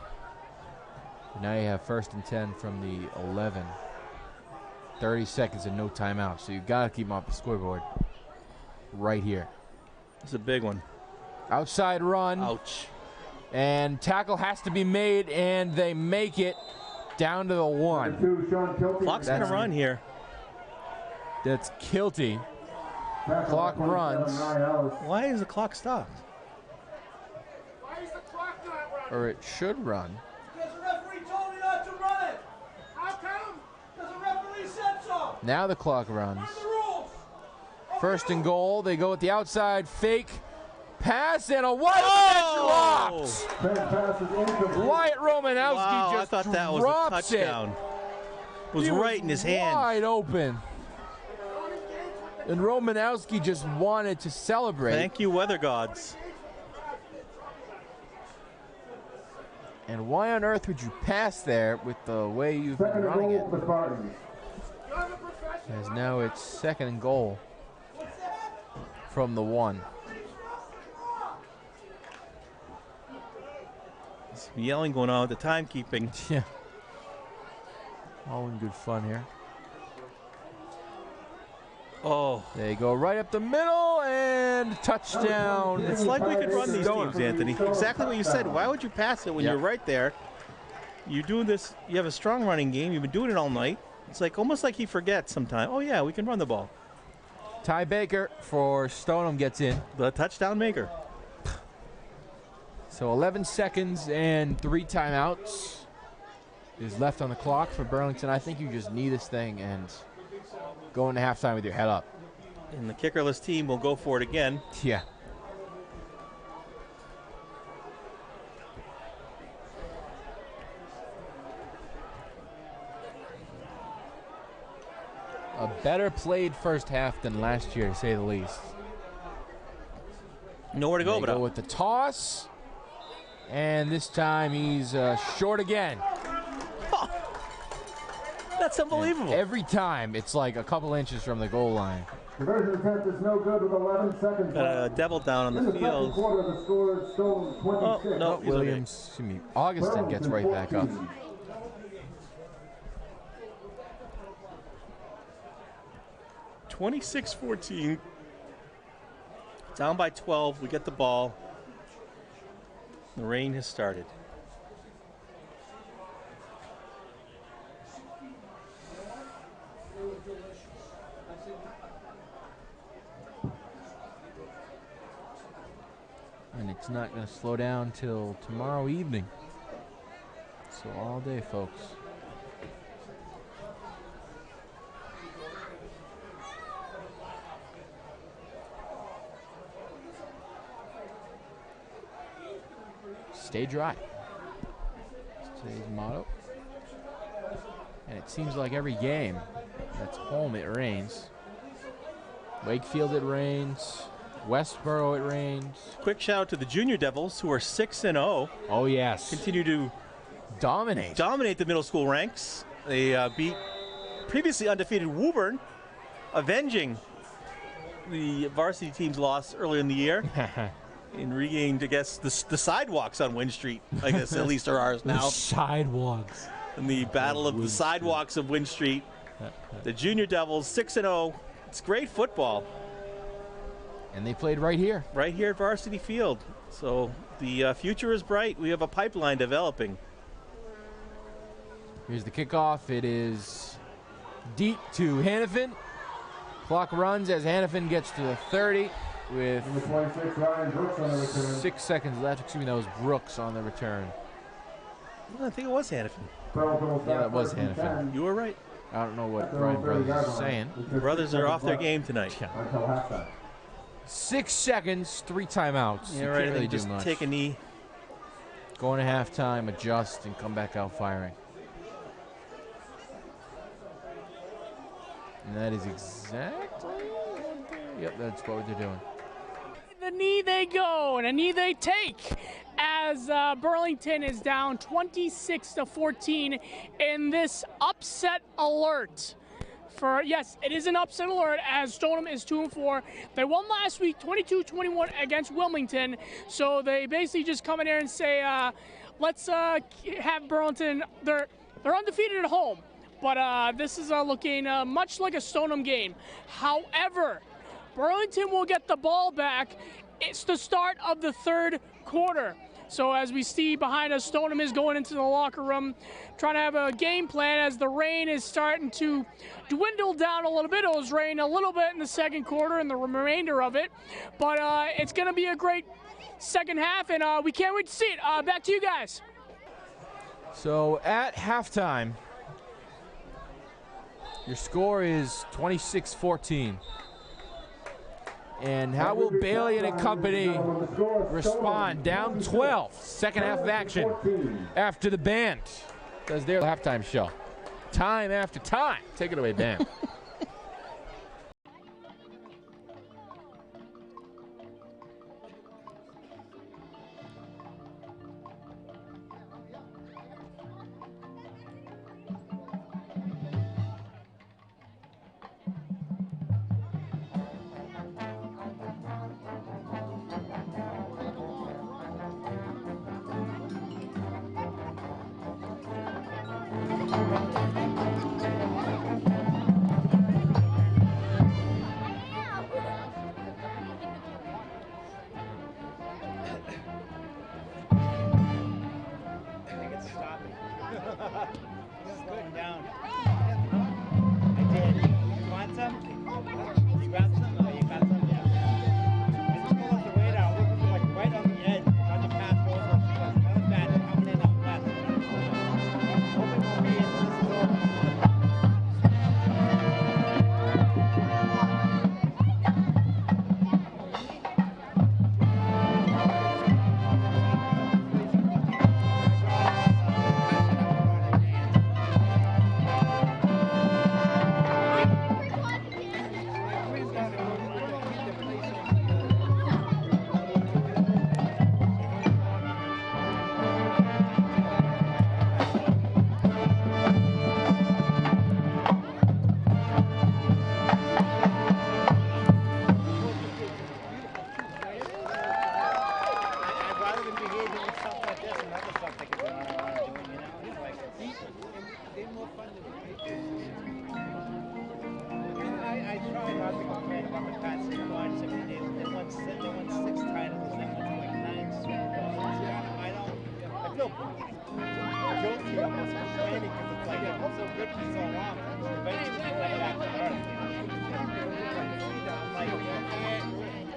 Now you have 1st and 10 from the 11. 30 seconds and no timeout, so you've got to keep them off the scoreboard right here. It's a big one. Outside run. Ouch. And tackle has to be made, and they make it down to the 1. Clock's going to run here. That's Kilty. Clock runs. Why is the clock stopped? Or it should run. Because the referee told me not to run it. How come? Because the referee said so. Now the clock runs. Run the rules. 1st and goal. They go with the outside fake pass and a wide dropped. Wyatt Romanowski just I thought that was a touchdown. It was right in his hand. Wide open. And Romanowski just wanted to celebrate. Thank you, weather gods. And why on earth would you pass there with the way you've been running it? As now it's 2nd and goal from the 1. Some yelling going on with the timekeeping. Yeah. All in good fun here. Oh. They go right up the middle and touchdown. It's like we could run these teams, Anthony. Exactly what you said. Why would you pass it when you're right there? You do this, you have a strong running game. You've been doing it all night. It's like almost like he forgets sometimes. Oh, yeah, we can run the ball. Ty Baker for Stoneham gets in. The touchdown maker. So 11 seconds and 3 timeouts is left on the clock for Burlington. I think you just knee this thing and go into halftime with your head up. And the kickerless team will go for it again. Yeah. A better played first half than last year, to say the least. Nowhere to go but up. Go with the toss. And this time he's short again. Oh, that's unbelievable. And every time it's like a couple inches from the goal line. Conversion attempt is no good with 11 seconds. Devil down on the field. Quarter, the score is Stone 26. Oh, no, Williams, excuse me, Augustin gets right back up. 26-14. Down by 12. We get the ball. The rain has started. Traffic's not going to slow down till tomorrow evening. So all day, folks. Stay dry. Today's motto. And it seems like every game that's home, it rains. Wakefield, it rains. Westboro, it rains. Quick shout out to the Junior Devils, who are 6-0. Oh, yes. Continue to dominate the middle school ranks. They beat previously undefeated Woburn, avenging the varsity team's loss earlier in the year. And regained, I guess, the sidewalks on Wynn Street, I guess, at least are ours now. The sidewalks. In the battle of the sidewalks of Wynn Street. The Junior Devils, 6-0. It's great football. And they played right here. Right here at Varsity Field. So the future is bright. We have a pipeline developing. Here's the kickoff. It is deep to Hannafin. Clock runs as Hannafin gets to the 30 with 6 seconds left. Excuse me, that was Brooks on the return. I think it was Hannafin. Yeah, that was Hannafin. You were right. I don't know what Brian Brothers is saying. Brothers are off their game tonight. Yeah. 6 seconds, 3 timeouts. Yeah, you right. can't really do just much. take a knee. Go into halftime, adjust, and come back out firing. And that is exactly what yep, that's what they're doing. The knee they go, and a knee they take, as Burlington is down 26-14 in this upset alert. Yes, it is an upset alert as Stoneham is 2-4. They won last week 22-21 against Wilmington, so they basically just come in here and say, let's have Burlington, they're undefeated at home, but this is looking much like a Stoneham game. However, Burlington will get the ball back. It's the start of the third quarter. So as we see behind us, Stoneham is going into the locker room, trying to have a game plan as the rain is starting to dwindle down a little bit. It was raining a little bit in the second quarter and the remainder of it. But it's going to be a great second half, and we can't wait to see it. Back to you guys. So at halftime, your score is 26-14. And how will Bailey and company respond? Down 12, second half of action after the band does their halftime show. Time after time. Take it away, band.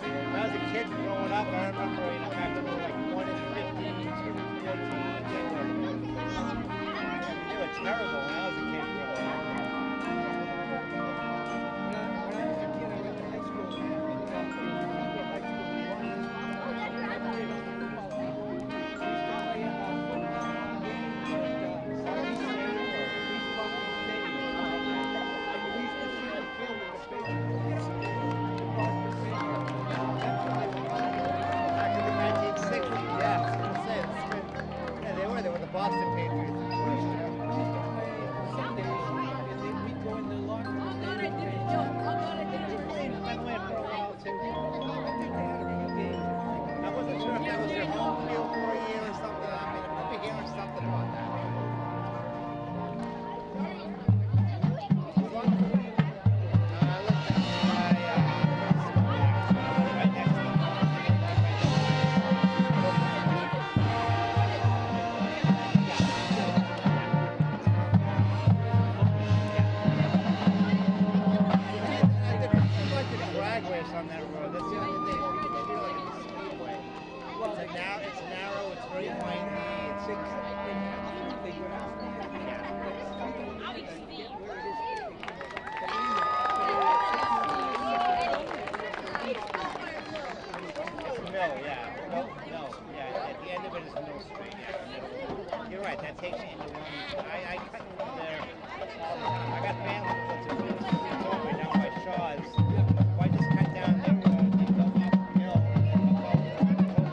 When I was a kid growing up, I remember, you know, back when we were like 1 in 15, 2 in 14, they were terrible when I was a kid growing up. When I was a kid, I went to high school, they were the Boston Patriots. I wasn't sure if that was their home field for a year or something. I remember hearing something about that. On that road. That's the other thing. People feel like it's a speedway. It's narrow, it's very windy, at the end of it is Mill Street, You're right, that takes you into one. I cut through there all the time. I got family that lives in It's over down by Shaw's. I just cut down their road and go up the hill and look over.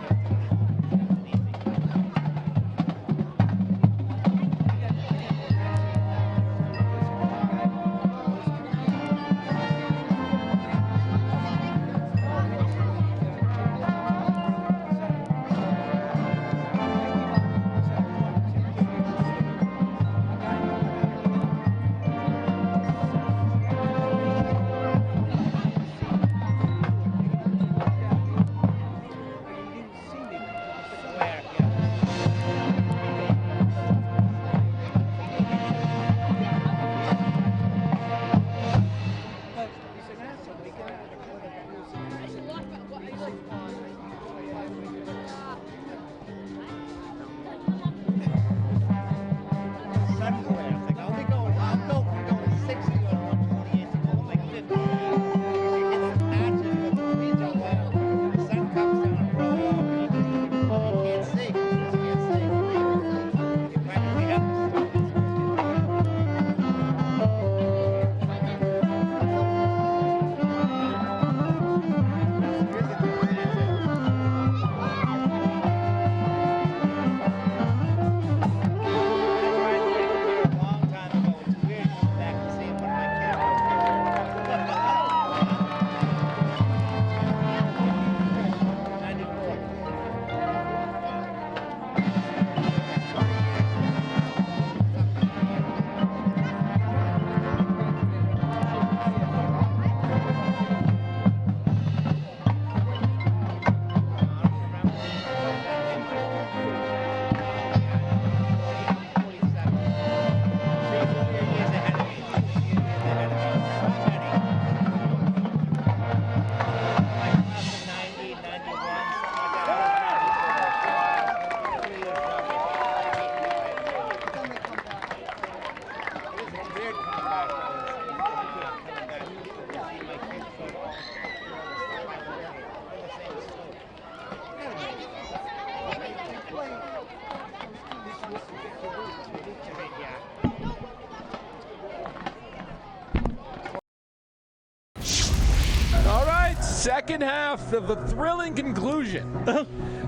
Second half of the thrilling conclusion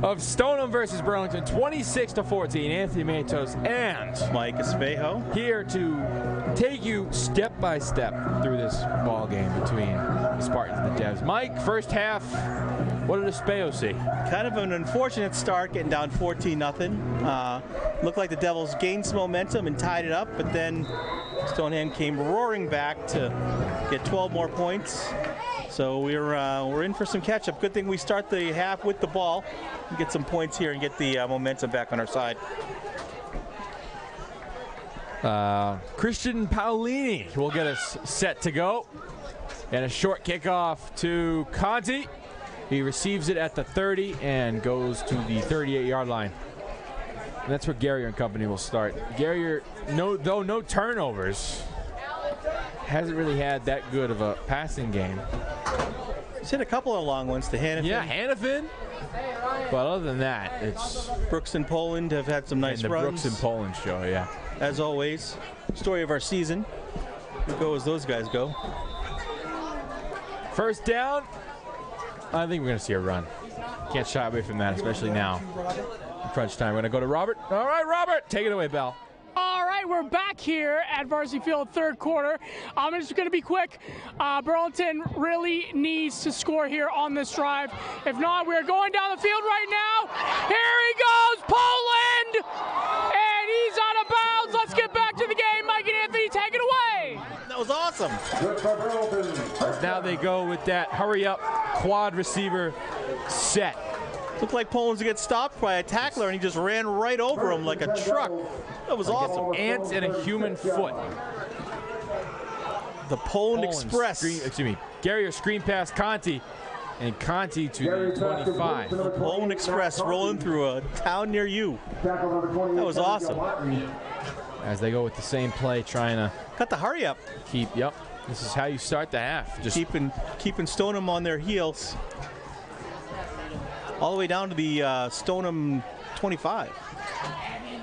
of Stoneham versus Burlington, 26-14. Anthony Matos and Mike Espejo here to take you step by step through this ball game between the Spartans and the Devs. Mike, first half, what did Espejo see? Kind of an unfortunate start, getting down 14-0. Looked like the Devils gained some momentum and tied it up, but then Stoneham came roaring back to get 12 more points. So we're in for some catch-up. Good thing we start the half with the ball and get some points here and get the momentum back on our side. Christian Paolini will get us set to go. And a short kickoff to Conti. He receives it at the 30 and goes to the 38-yard line. And that's where Garrier and company will start. Garrier, though no turnovers, hasn't really had that good of a passing game. He's hit a couple of long ones to Hannafin. Yeah, Hannafin. But other than that, it's Brooks and Poland have had some nice the runs. Brooks and Poland show, yeah. As always, story of our season. We go as those guys go. First down. I think we're going to see a run. Can't shy away from that, especially now. Crunch time. We're going to go to Robert. All right, Robert. Take it away, Bell. All right, we're back here at Varsity Field, third quarter. I'm just going to be quick. Burlington really needs to score here on this drive. If not, we're going down the field right now. Here he goes, Poland! And he's out of bounds. Let's get back to the game. Mike and Anthony, take it away. That was awesome. Now they go with that hurry-up quad receiver set. Looked like Poland's to get stopped by a tackler, and he just ran right over him like a truck. That was awesome. Ant and a human foot. The Poland Express. Garrier screen pass Conti, and Conti to the 25. The Poland Express rolling through a town near you. That was awesome. As they go with the same play, trying to cut the hurry up. Yep. This is how you start the half. Just keeping Stoneham on their heels. All the way down to the Stoneham 25.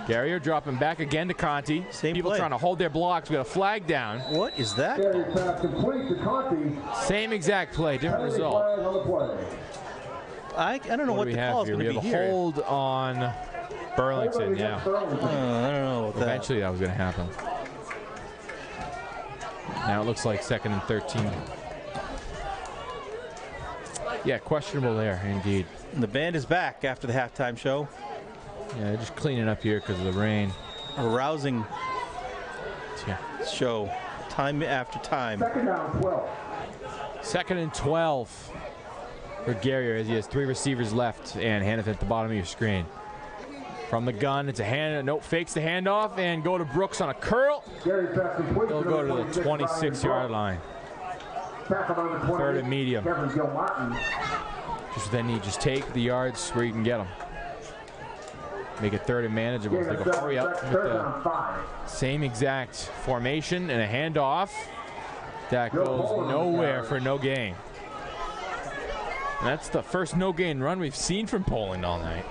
Garrier dropping back again to Conti. Same People play. trying to hold their blocks. We got a flag down. What is that? Same exact play, different result. I don't know what the call is going to be here. We have a hold on Burlington, yeah. I don't know about that. Eventually that was going to happen. Now it looks like 2nd and 13. Yeah, questionable there, indeed. And the band is back after the halftime show. Yeah, they're just cleaning up here because of the rain. A rousing show, time after time. 2nd and 12 for Garrier as he has 3 receivers left and Hannafin at the bottom of your screen. From the gun, it's a hand. Nope, fakes the handoff and go to Brooks on a curl. They'll go to the 26-yard line. 3rd and medium. Just then you just take the yards where you can get them. Make it 3rd and manageable. They go hurry up with the same exact formation and a handoff that goes nowhere for no gain. And that's the first no gain run we've seen from Poland all night.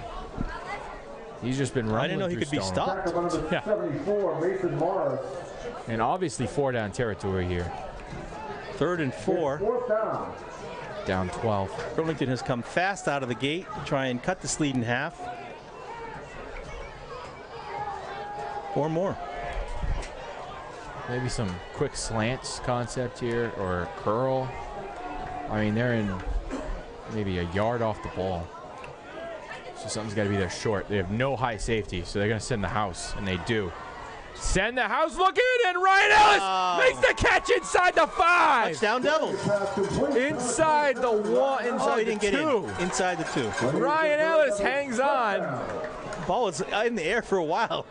He's just been running. I didn't know he could be stopped. Yeah. And obviously 4-down territory here. 3rd and 4. Down 12. Burlington has come fast out of the gate to try and cut this lead in half. 4 more. Maybe some quick slants concept here or curl. I mean, they're in maybe a yard off the ball. So something's got to be there short. They have no high safety, so they're going to send the house, and they do. Send the house looking, and Ryan Ellis makes the catch inside the 5. Touchdown Devils. Inside the 1, inside he didn't the 2. Get in. Inside the 2. Ryan Ellis hangs on. Ball was in the air for a while.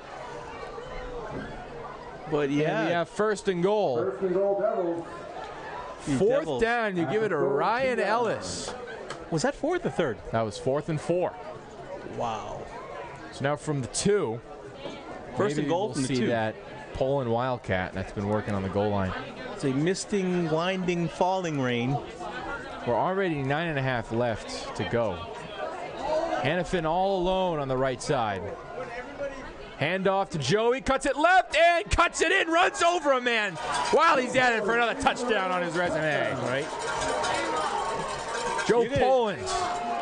But yeah. And we have 1st and goal. 1st and goal, Devils. 4th down, you give it to Ryan Ellis. Was that 4th or 3rd? That was 4th and 4. Wow. So now from the 2. 1st and goal from the 2. See that Poland Wildcat that's been working on the goal line. It's a misting, blinding, falling rain. We're already 9.5 left to go. Hannafin all alone on the right side. Handoff to Joey, cuts it left and cuts it in, runs over a man while he's at it for another touchdown on his resume. Right. Joe Poland.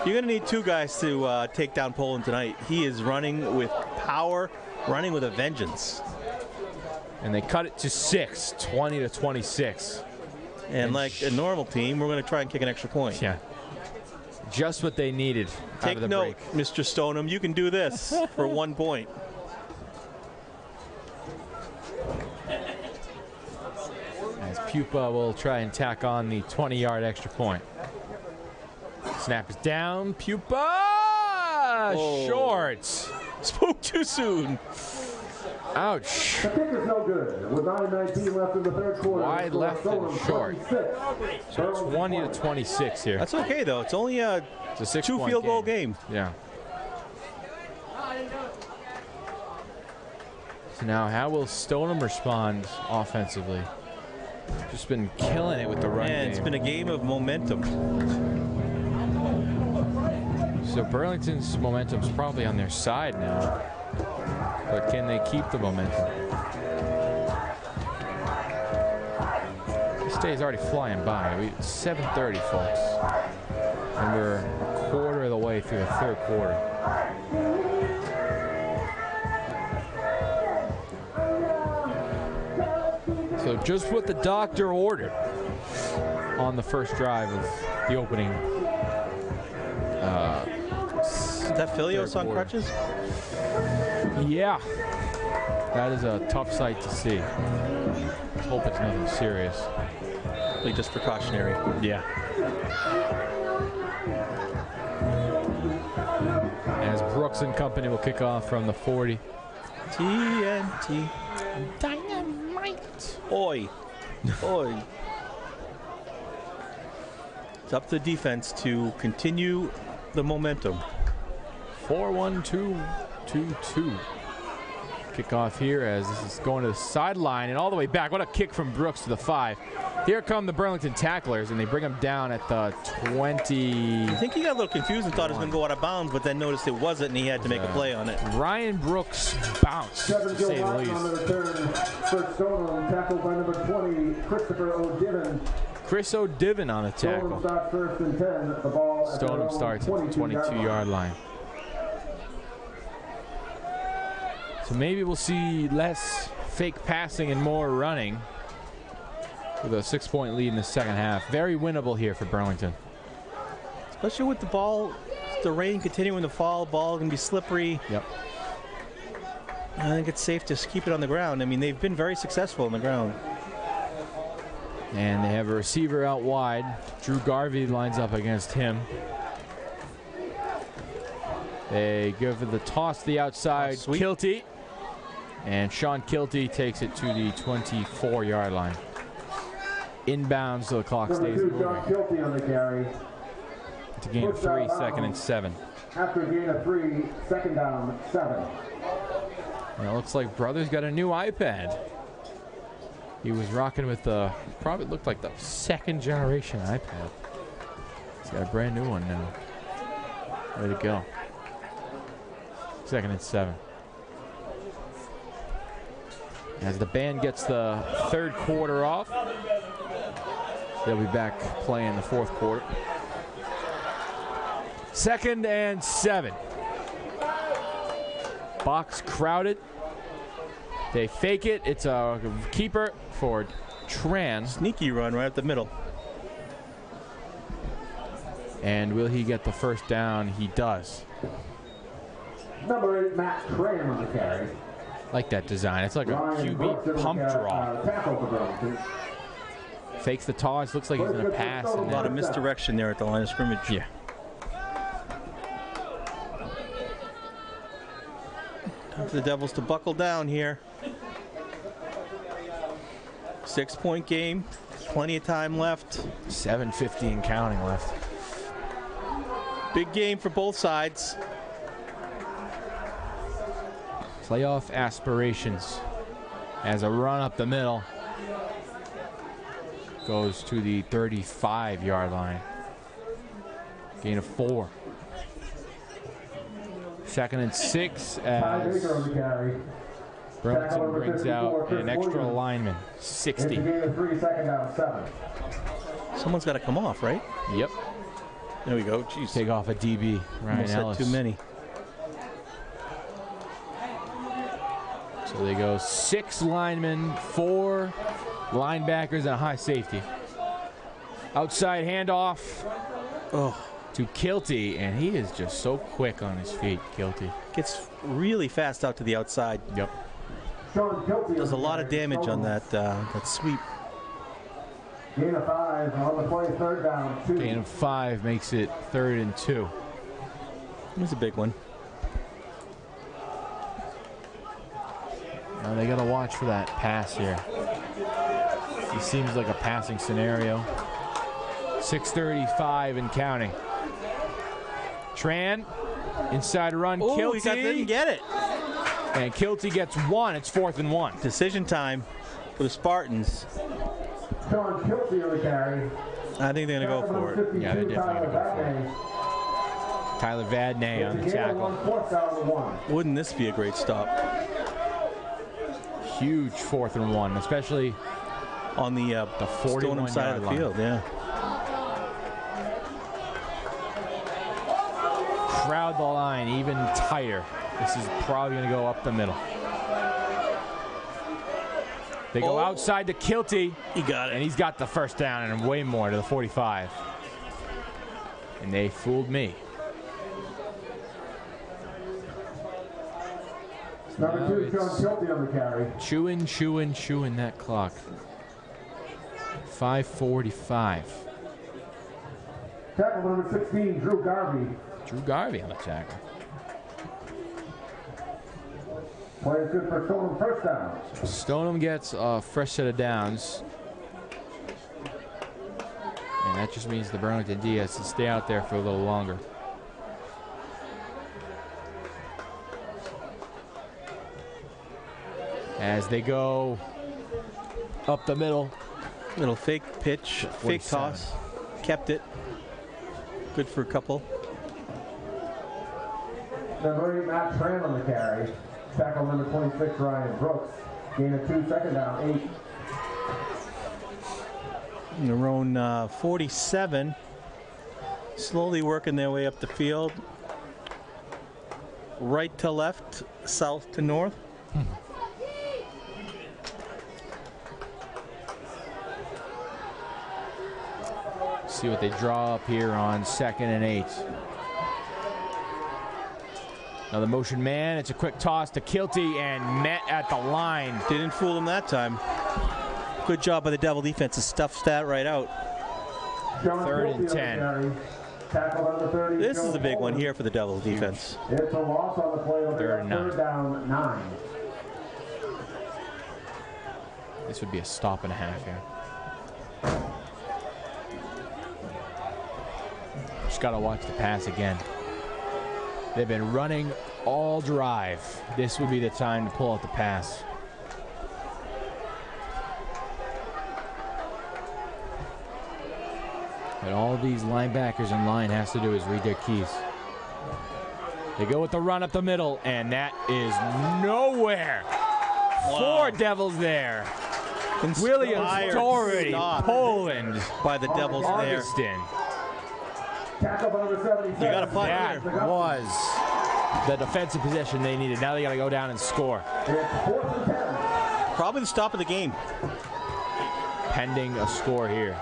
You're going to need 2 guys to take down Poland tonight. He is running with power, running with a vengeance. And they cut it to 6, 20-26. And like a normal team, we're going to try and kick an extra point. Yeah. Just what they needed out of the break. Take note, Mr. Stoneham. You can do this for 1 point. As Pupa will try and tack on the 20-yard extra point. Snap is down. Pupa! Short. Spoke too soon. Ouch. The kick is no good. With 9:19 left in the third quarter. Wide left and short. So 20 to 26 here. That's okay, though. It's only a 2 field goal game. Yeah. So now how will Stoneham respond offensively? Just been killing it with the run game. It's been a game of momentum. So Burlington's momentum's probably on their side now. But can they keep the momentum? This day is already flying by. It's 7:30, folks. And we're a quarter of the way through the third quarter. So just what the doctor ordered on the first drive of the opening. Is that Filios on crutches? Yeah. That is a tough sight to see. Let's hope it's nothing serious. Like just precautionary. Yeah. As Brooks and company will kick off from the 40. TNT. Dynamite. Oi. Oi. It's up to the defense to continue the momentum. 4-1-2-2-2. Kickoff here as this is going to the sideline and all the way back. What a kick from Brooks to the 5. Here come the Burlington tacklers, and they bring him down at the 20. I think he got a little confused and thought it was going to go out of bounds, but then noticed it wasn't, and he had to make a play on it. Ryan Brooks bounced, to say the least. On the return for Stoneham, tackled by number 20, Christopher O'Divin. Chris O'Divin on the tackle. Stoneham starts first and 10. The ball Stoneham starts at the 22-yard line. So maybe we'll see less fake passing and more running with a 6-point lead in the second half. Very winnable here for Burlington. Especially with the ball, the rain continuing to fall, ball can be slippery. Yep. I think it's safe to keep it on the ground. I mean, they've been very successful on the ground. And they have a receiver out wide. Drew Garvey lines up against him. They give the toss to the outside. Kilty. And Sean Kilty takes it to the 24-yard line. Inbounds, so the clock stays moving. Sean Kilty on the carry. It's a gain of 3, second and 7. After a gain of 3, second down, 7. And it looks like Brothers got a new iPad. He was rocking with the, probably looked like the 2nd generation iPad. He's got a brand new one now. Way to go. Second and 7. As the band gets the third quarter off, they'll be back playing the fourth quarter. Second and 7. Box crowded. They fake it. It's a keeper for Tran. Sneaky run right up the middle. And will he get the first down? He does. Number 8, Matt Tran on the carry. Like that design. It's like a QB pump draw. Fakes the toss. Looks like he's going to pass. A lot of misdirection there at the line of scrimmage. Yeah. Time for the Devils to buckle down here. 6-point game. Plenty of time left. 7:50 and counting left. Big game for both sides. Playoff aspirations as a run up the middle goes to the 35-yard line. Gain of 4. Second and 6 as Burlington brings out an extra lineman. 60. Someone's got to come off, right? Yep. There we go. Jeez. Take off a DB. Ryan Ellis. Too many. So they go 6 linemen, 4 linebackers, and a high safety. Outside handoff to Kilty, and he is just so quick on his feet, Kilty. Gets really fast out to the outside. Yep. Does a lot of damage on that sweep. Gain of 5 on the play, third down, 2. Gain of 5 makes it 3rd and 2. It was a big one. They got to watch for that pass here. It seems like a passing scenario. 6:35 and counting. Tran, inside run, Oh, he Kilty. didn't get it. And Kilty gets 1. It's 4th and 1. Decision time for the Spartans. Sean Kilty on the carry. I think they're going to go for it. Yeah, they're definitely going to go for it. Tyler Vadnais on the tackle. Wouldn't this be a great stop? Huge 4th and 1, especially on the 41 side of the field. Yeah. Crowd the line even tighter. This is probably going to go up the middle. They go outside to Kilty. He got it. And he's got the first down and way more to the 45. And they fooled me. Number 2, Sean Kilty on the carry. Chewing that clock. 5:45. Tackle number 16, Drew Garvey. Drew Garvey on the tackle. Play is good for Stoneham, first down. Stoneham gets a fresh set of downs. And that just means the Burlington D has to stay out there for a little longer. As they go up the middle. Little fake pitch, fake toss. Kept it. Good for a couple. Number 8, Matt Tran on the carry. Tackle number 26, Ryan Brooks. Gain of 2, second down, 8. Their own 47. Slowly working their way up the field. Right to left, south to north. See what they draw up here on 2nd and 8. Another motion man. It's a quick toss to Kilty and met at the line. Didn't fool him that time. Good job by the Devil defense to stuff that right out. 3rd and 10. This is a big one here for the Devil defense. It's a loss on the play. 3rd and 9. Third down, 9. This would be a stop and a half here. Just got to watch the pass again. They've been running all drive. This would be the time to pull out the pass. And all these linebackers in line has to do is read their keys. They go with the run up the middle, and that is nowhere. Wow. 4 Devils there. Williams, Doherty, Poland by the Devils there. Tackle number 77. You got to punt that here. Was the defensive possession they needed. Now they got to go down and score. It's 4th and 10. Probably the stop of the game. Pending a score here.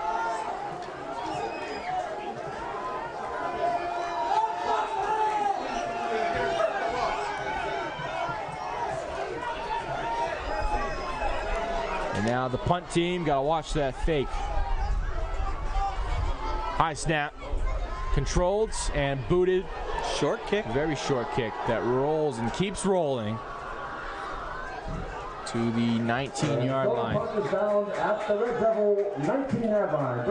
And now the punt team got to watch that fake. High snap. Controlled and booted. Short kick. Very short kick that rolls and keeps rolling to the 19-yard line.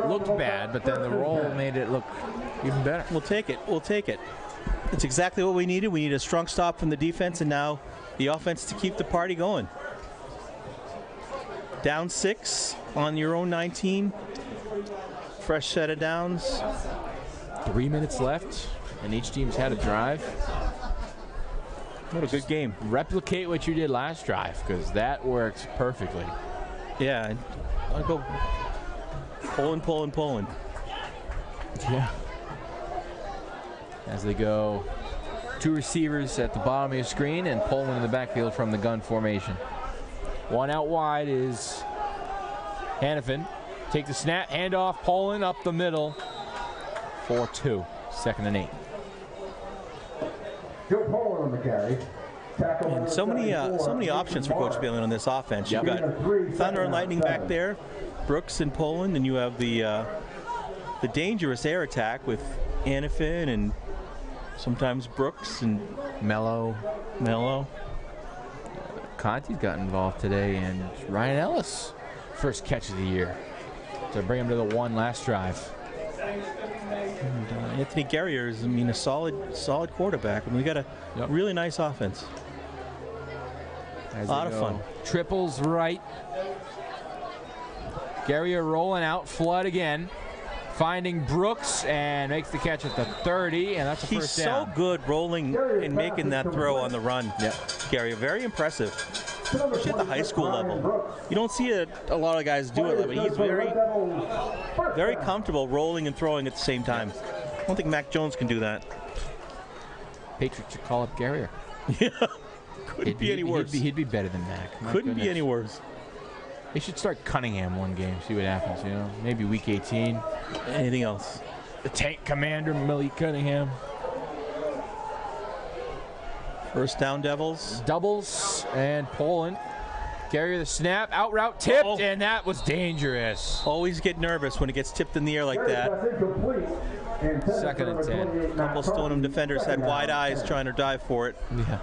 Looked bad, but then the roll made it look even better. We'll take it. We'll take it. It's exactly what we needed. We need a strong stop from the defense, and now the offense to keep the party going. Down 6 on your own 19. Fresh set of downs. 3 minutes left, and each team's had a drive. What a good game. Replicate what you did last drive, because that worked perfectly. Yeah, I'll go Poland. Yeah. As they go, 2 receivers at the bottom of your screen, and Poland in the backfield from the gun formation. 1 out wide is Hannafin. Take the snap, hand off, Poland up the middle. 4-2, 2nd and 8. Joe Poland on the carry. And so many options for Coach Bailey on this offense. You've got Thunder and Lightning back there, Brooks and Poland, and you have the dangerous air attack with Hannafin and sometimes Brooks and Mello. A Conti's got involved today, and Ryan Ellis, first catch of the year, to bring him to the 1 last drive. And, Anthony Guerrier is, a solid quarterback. And we got a really nice offense. A lot of fun. Triples right. Guerrier rolling out, flood again. Finding Brooks and makes the catch at the 30, and that's a first down. He's so good rolling and making that throw on the run. Yep. Gary, very impressive. Especially at the high school level. You don't see a lot of guys do it, but he's very comfortable rolling and throwing at the same time. I don't think Mac Jones can do that. Patriots should call up Guerrier. Yeah. Couldn't be any worse. He'd be better than Mac. Couldn't be any worse. They should start Cunningham one game, see what happens, you know? Maybe week 18. Anything else? The tank commander, Malik Cunningham. First down, Devils. Doubles and Poland. Guerrier the snap, out route tipped, and that was dangerous. Always get nervous when it gets tipped in the air like that. 2nd and 10. A couple Stoneham defenders had wide eyes trying to dive for it. Yeah.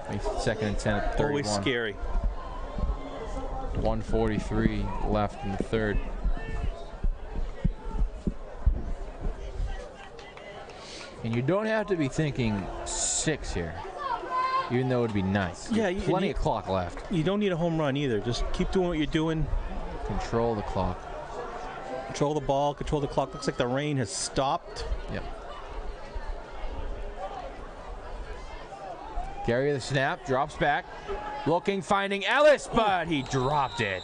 2nd and 10 at 31. Always scary. 1:43 left in the 3rd. And you don't have to be thinking 6 here, even though it would be nice. Yeah, plenty of clock left. You don't need a home run either. Just keep doing what you're doing. Control the clock. Control the ball, control the clock. Looks like the rain has stopped. Yep. Guerrier the snap, drops back. Looking, finding Ellis, but he dropped it.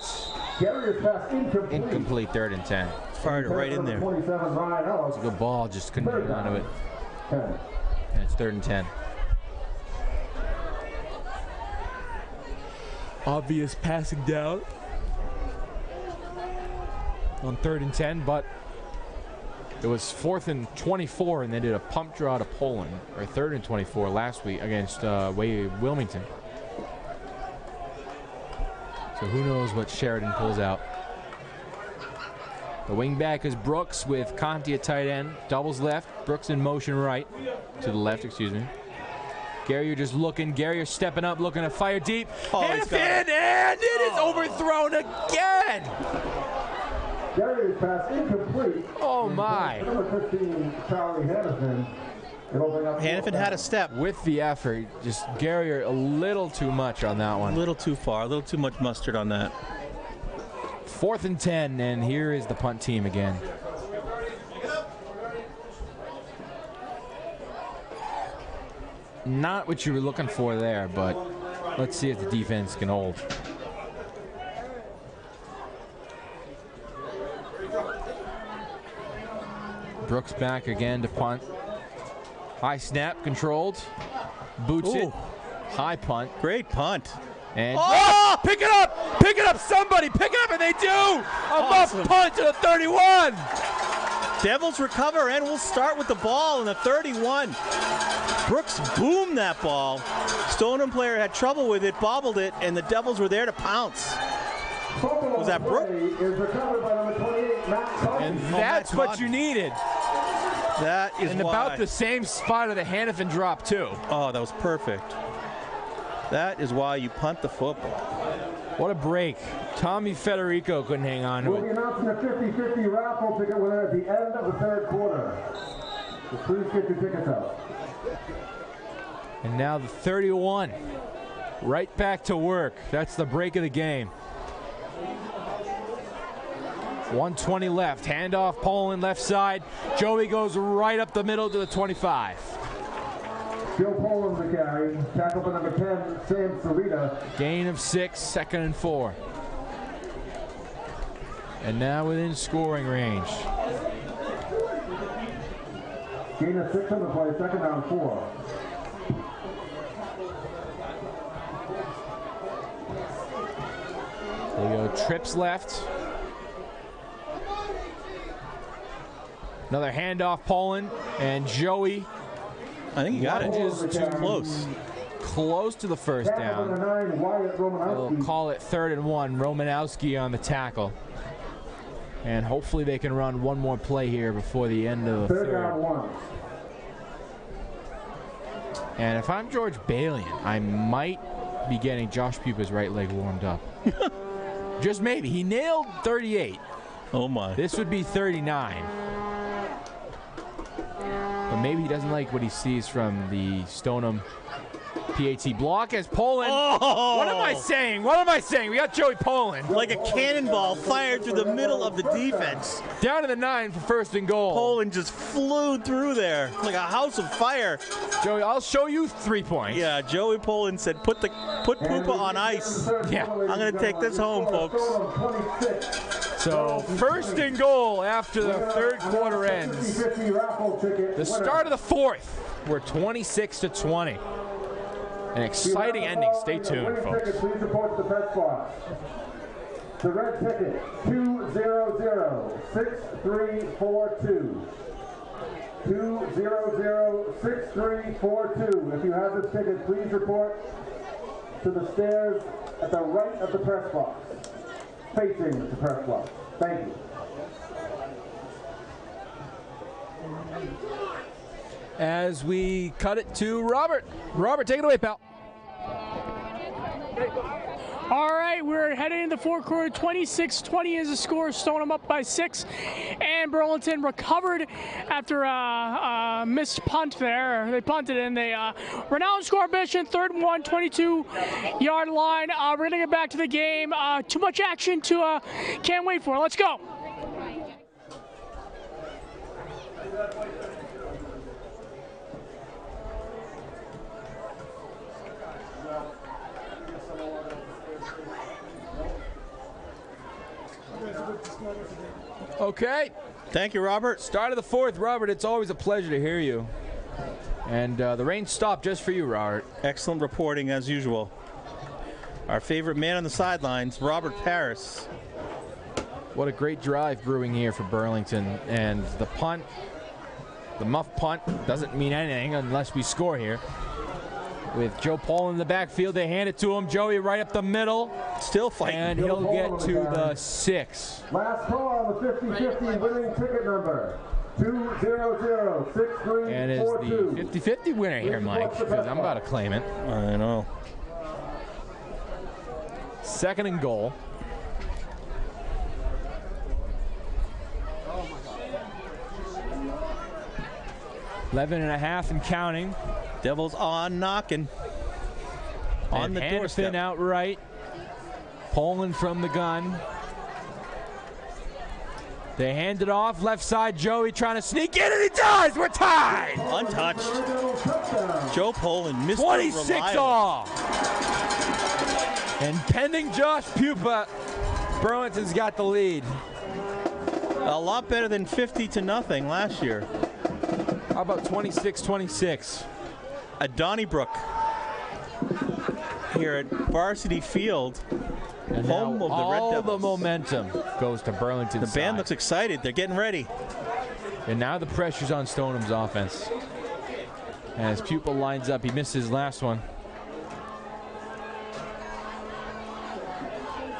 Guerrier's pass Incomplete, 3rd and 10. Fired it right in there. 27, Ryan Ellis. It's a good ball, just couldn't get onto it. And it's 3rd and 10. Obvious passing down on 3rd and 10, but it was 4th and 24, and they did a pump draw to Poland, or 3rd and 24 last week against Wilmington. So who knows what Sheridan pulls out. The wing back is Brooks with Conti at tight end. Doubles left. Brooks in motion right. To the left, excuse me. Guerrier just looking. Guerrier stepping up, looking to fire deep. Hannafin, and it is overthrown again. Guerrier's pass incomplete. Oh, my. Number 15, Charlie Hannafin. Hannafin had a step. With the effort, just Guerrier a little too much on that one. A little too far, a little too much mustard on that. 4th and 10, and here is the punt team again. Not what you were looking for there, but let's see if the defense can hold. Brooks back again to punt. High snap, controlled. Boots it. High punt. Great punt. And pick it up, somebody, pick it up, and they do! A muff punt to the 31! Devils recover, and we'll start with the ball in the 31. Brooks boomed that ball. Stoneham player had trouble with it, bobbled it, and the Devils were there to pounce. Was that Brooks? And that's what you needed. That is and about the same spot of the Hannafin drop, too. Oh, that was perfect. That is why you punt the football. What a break. Tommy Federico couldn't hang on to it. We'll be announcing a 50-50 raffle ticket winner at the end of the 3rd quarter. So please get your tickets out. And now the 31. Right back to work. That's the break of the game. 1:20 left. Handoff, Poland left side. Joey goes right up the middle to the 25. Joe Poland the carry. Tackle for number 10, Sam Sarita. Gain of 6, 2nd and 4. And now within scoring range. Gain of 6 on the play, 2nd down 4. There you go, trips left. Another handoff, Poland, and Joey. I think he got it. Too close. Close to the first down. They'll call it 3rd and 1. Romanowski on the tackle. And hopefully they can run one more play here before the end of the 3rd. And if I'm George Balian, I might be getting Josh Pupa's right leg warmed up. Just maybe. He nailed 38. Oh, my. This would be 39. But maybe he doesn't like what he sees from the Stoneham PAT block as Poland. Oh! What am I saying? What am I saying? We got Joey Poland. Like a cannonball fired through the middle of the defense. Down to the 9 for first and goal. Poland just flew through there like a house of fire. Joey, I'll show you 3 points. Yeah, Joey Poland said, put Pupa on ice. Yeah. I'm going to take this home, folks. So first and goal after the third quarter ends. The start of the fourth, we're 26-20. An exciting ending. Stay tuned, folks. Please report to the press box. The red ticket, 200-6342. 200-6342. If you have this ticket, please report to the stairs at the right of the press box, facing the press box. Thank you. As we cut it to Robert. Robert, take it away, pal. All right, we're heading into the fourth quarter. 26-20 is the score. Stoneham up by 6. And Burlington recovered after a missed punt there. They punted and they renowned score ambition. 3rd and 1, 22-yard line. We're going to get back to the game. Too much action to can't wait for. Let's go. Okay. Thank you, Robert. Start of the fourth, Robert. It's always a pleasure to hear you. And the rain stopped just for you, Robert. Excellent reporting, as usual. Our favorite man on the sidelines, Robert Paris. What a great drive brewing here for Burlington. And the punt, the muff punt, doesn't mean anything unless we score here. With Joe Paul in the backfield, they hand it to him. Joey right up the middle. Still fighting. And he'll get to the 6. Last call on the 50-50 winning ticket number. 200-6342. And is the 50-50 winner here, Mike, because I'm about to claim it. I know. 2nd and goal. Oh my God. 11.5 and counting. Devils on knocking. On the doorstep. Out right. Poland from the gun. They hand it off. Left side, Joey trying to sneak in, and he does! We're tied! Untouched. Joe Poland, Mr. 26 Reliable. all. And pending Josh Pupa, Burlington's got the lead. A lot better than 50-0 last year. How about 26-26? At Donnybrook here at Varsity Field, and home of the Red all Devils. The momentum goes to Burlington. The band looks excited. They're getting ready. And now the pressure's on Stoneham's offense. As Pupa lines up, he missed his last one.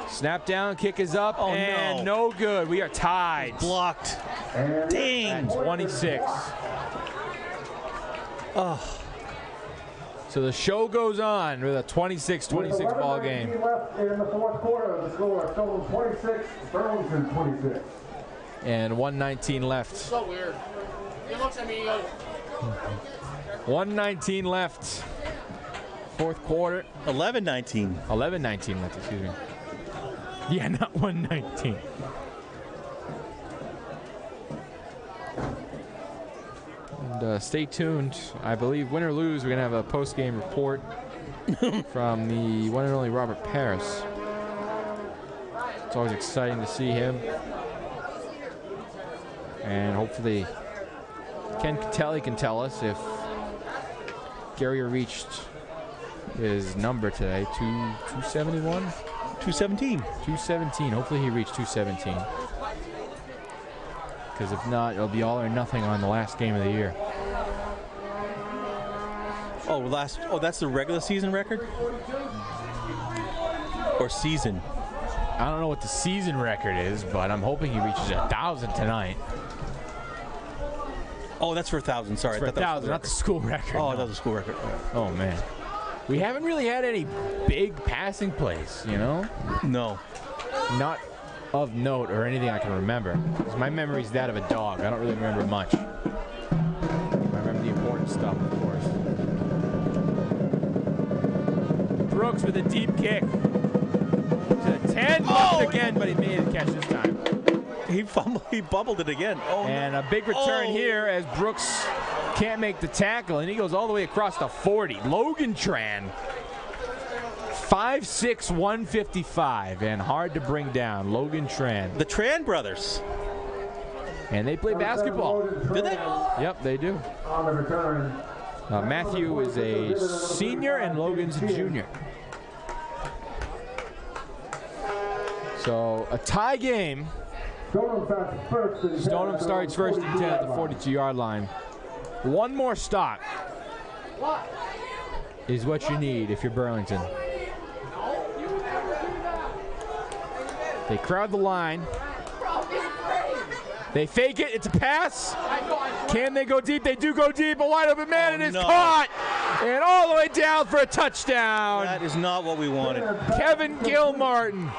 Snap down, kick is up, and no good. We are tied. Blocked. Dang. At 26. Oh. So the show goes on with a 26-26 ball game. Left in the fourth quarter of the score. Stoneham 26, Burlington 26. And 1:19 left. So weird. He looks at me and goes, 1:19 left. Fourth quarter. 11:19. 11:19 left, excuse me. Yeah, not 1:19. And stay tuned. I believe win or lose, we're going to have a post-game report from the one and only Robert Paris. It's always exciting to see him. And hopefully Ken Catelli can tell us if Gary reached his number today, 271? 217. 217. Hopefully he reached 217. Because if not, it'll be all or nothing on the last game of the year. Oh, that's the regular season record? Or season? I don't know what the season record is, but I'm hoping he reaches 1,000 tonight. Oh, that's for 1,000. Sorry, For 1,000, not the school record. Oh, no. that's a school record. Oh man. We haven't really had any big passing plays, you know? No. Not of note or anything I can remember. 'Cause my memory's that of a dog. I don't really remember much. I remember the important stuff, of course. Brooks with a deep kick. To the 10. Oh, again, but he made the catch this time. He bubbled it again. Oh, and a big return here as Brooks can't make the tackle, and he goes all the way across the 40. Logan Tran. 5'6", 155, and hard to bring down. Logan Tran. The Tran brothers. And they play basketball. Do they? Yep, they do. On the return. Matthew is a senior and Logan's a junior. So a tie game. Stoneham starts first and 10 at the 42-yard line. One more stop is what you need if you're Burlington. They crowd the line. They fake it. It's a pass. Can they go deep? They do go deep. A wide open man, and it's caught. And all the way down for a touchdown. That is not what we wanted. Kevin Gilmartin.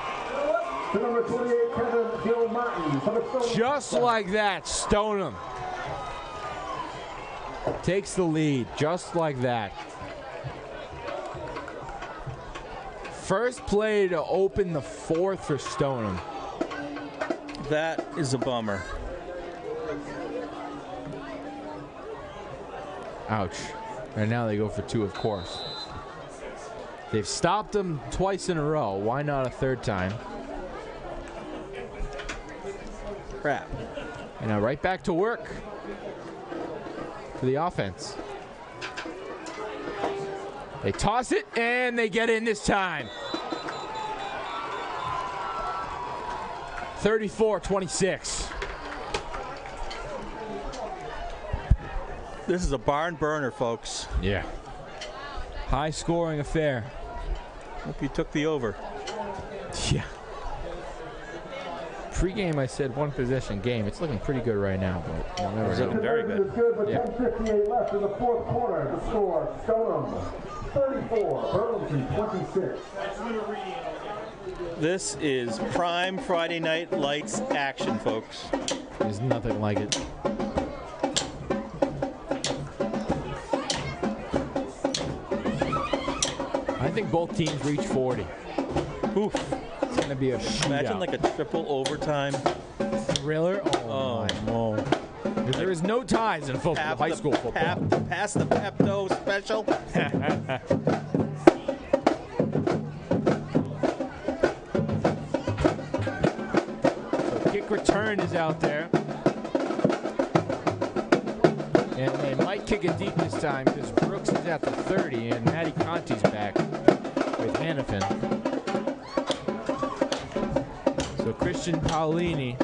Number 28, Kevin Gilmartin. Just like that, Stoneham takes the lead, just like that. First play to open the fourth for Stoneham. That is a bummer. Ouch. And now they go for two, of course. They've stopped them twice in a row. Why not a third time? Crap. And now right back to work for the offense. They toss it, and they get in this time. 34-26. This is a barn burner, folks. Yeah. High-scoring affair. Hope you took the over. Yeah. Pre-game, I said one possession game. It's looking pretty good right now, but you'll never It's know. looking very good. Yeah. 10:58 left in the fourth quarter. The score: Stoneham 34, Burlington 26. This is prime Friday Night Lights action, folks. There's nothing like it. I think both teams reach 40. Oof. It's going to be a shootout. Imagine like a triple overtime thriller. Oh my. Whoa. There is no ties in football, high school football. Pass the Pepto special. So kick return is out there. And they might kick it deep this time because Brooks is at the 30 and Matty Conti's back with Hannafin. So Christian Paolini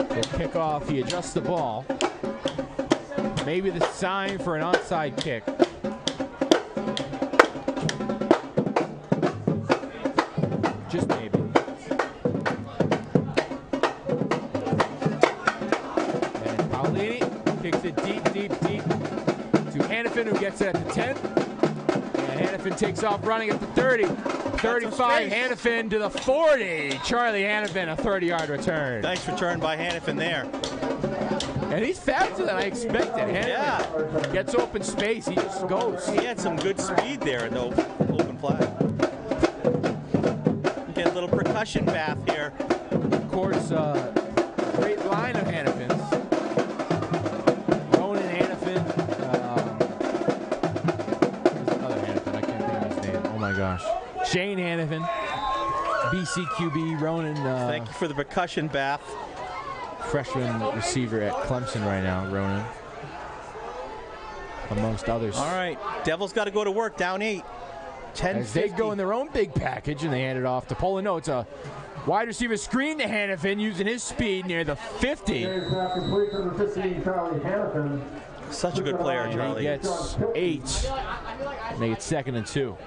will kick off. He adjusts the ball. Maybe the sign for an onside kick. Just maybe. And Paolini kicks it deep to Hannafin, who gets it at the 10. And Hannafin takes off running at the 30. 35, Hannafin to the 40. Charlie Hannafin, a 30-yard return. Nice return by Hannafin there. And he's faster than I expected. Hannafin gets open space. He just goes. He had some good speed there in the open flat. Get a little percussion bath here. Of course, great line of Hannafins. Ronan Hannafin. There's another Hannafin. I can't think of his name. Oh, my gosh. Shane Hannafin. BCQB. Ronan. Thank you for the percussion bath. Freshman receiver at Clemson right now, Ronan. Amongst others. All right. Devils got to go to work, down 8. 10-50. As they go in their own big package and they hand it off to Poland. No, it's a wide receiver screen to Hannafin using his speed near the 50. Such a good player, Charlie. He gets 8. Make it 2nd and 2.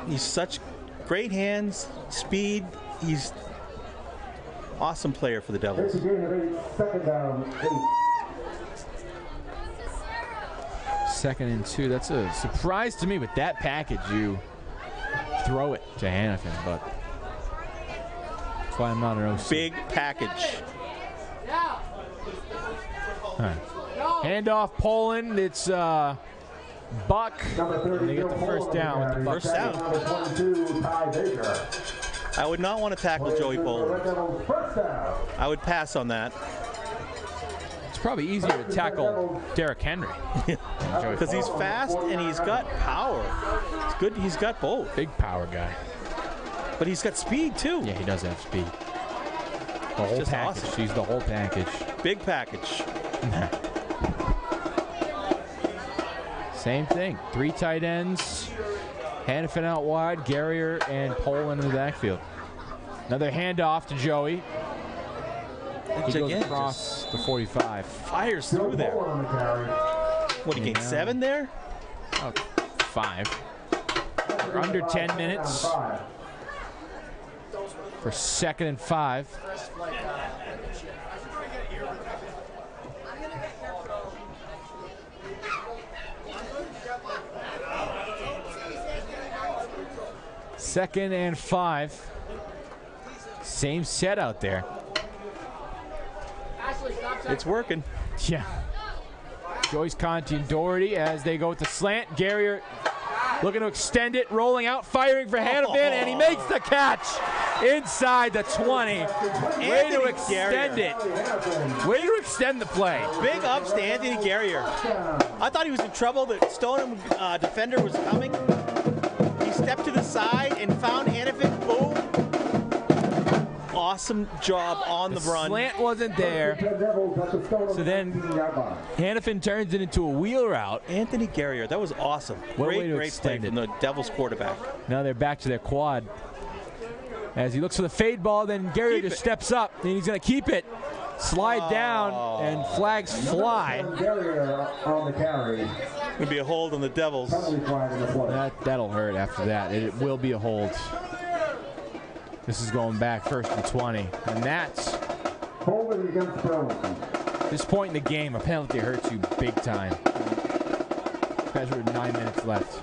He's such great hands, speed. He's awesome player for the Devils. Second down, 8. 2nd and 2. That's a surprise to me. With that package, you throw it to Hannafin, but that's why I'm not an OC. Big package. Handoff, Poland. It's Buck. And they get the first down with the Buck. First down. I would not want to tackle Joey Poland. I would pass on that. It's probably easier to tackle Derrick Henry. Because he's fast and he's got power. It's good. He's got both. Big power guy. But he's got speed too. Yeah, he does have speed. The whole package. Awesome. She's the whole package. Big package. Same thing. 3 tight ends. Hannafin out wide. Guerrier and Poland in the backfield. Another handoff to Joey. He goes across the 45. Fires through there. What, he gained 7 there? Oh, 5. We're under 10 minutes for 2nd and 5. Second and 5. Same set out there. It's working. Yeah. Joyce, Conti, and Doherty as they go with the slant. Guerrier looking to extend it, rolling out, firing for Hannafin, and he makes the catch inside the 20. Way to extend it. Way to extend the play. Big ups to Anthony Guerrier. I thought he was in trouble. The Stoneham defender was coming. He stepped to the side and found Hannafin. Boom. Awesome job on the run. Slant wasn't there. So then Hannafin turns it into a wheel route. Anthony Guerrier, that was awesome. Great play from the Devils quarterback. Now they're back to their quad. As he looks for the fade ball, then Guerrier just steps up, and he's going to keep it. Slide down, and flags fly. On the carry. Going to be a hold on the Devils. That'll hurt after that. It will be a hold. This is going back 1st and 20. And that's this point in the game, a penalty hurts you big time. Especially with 9 minutes left.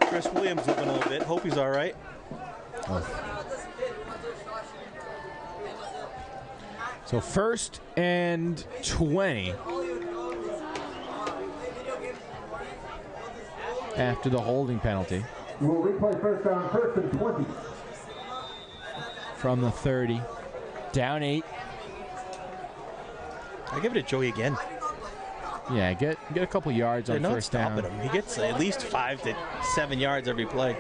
Chris Williams looking a little bit. Hope he's all right. So 1st and 20. After the holding penalty. We'll replay first down, 1st and 20. From the 30. Down 8. I give it to Joey again. Yeah, get a couple yards on first down. They're not stopping him. He gets at least 5 to 7 yards every play.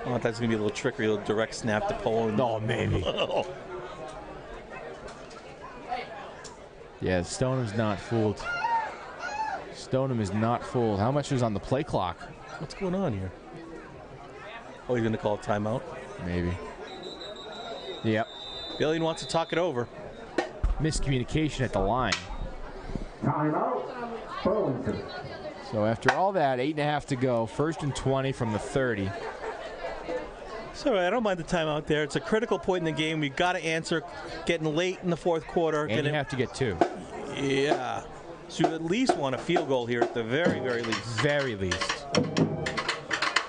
Oh, that's going to be a little trickery, a little direct snap to Poland. Oh, maybe. Yeah, Stoneham's not fooled. Stoneham is not fooled. How much is on the play clock? What's going on here? Oh, he's going to call a timeout? Maybe. Yep. Billion wants to talk it over. Miscommunication at the line. Timeout. Burlington. So after all that, 8.5 to go. 1st and 20 from the 30. Sorry, I don't mind the timeout there. It's a critical point in the game. We've got to answer. Getting late in the 4th quarter. And you have to get 2. Yeah. So you at least want a field goal here at the very, very least. Very least.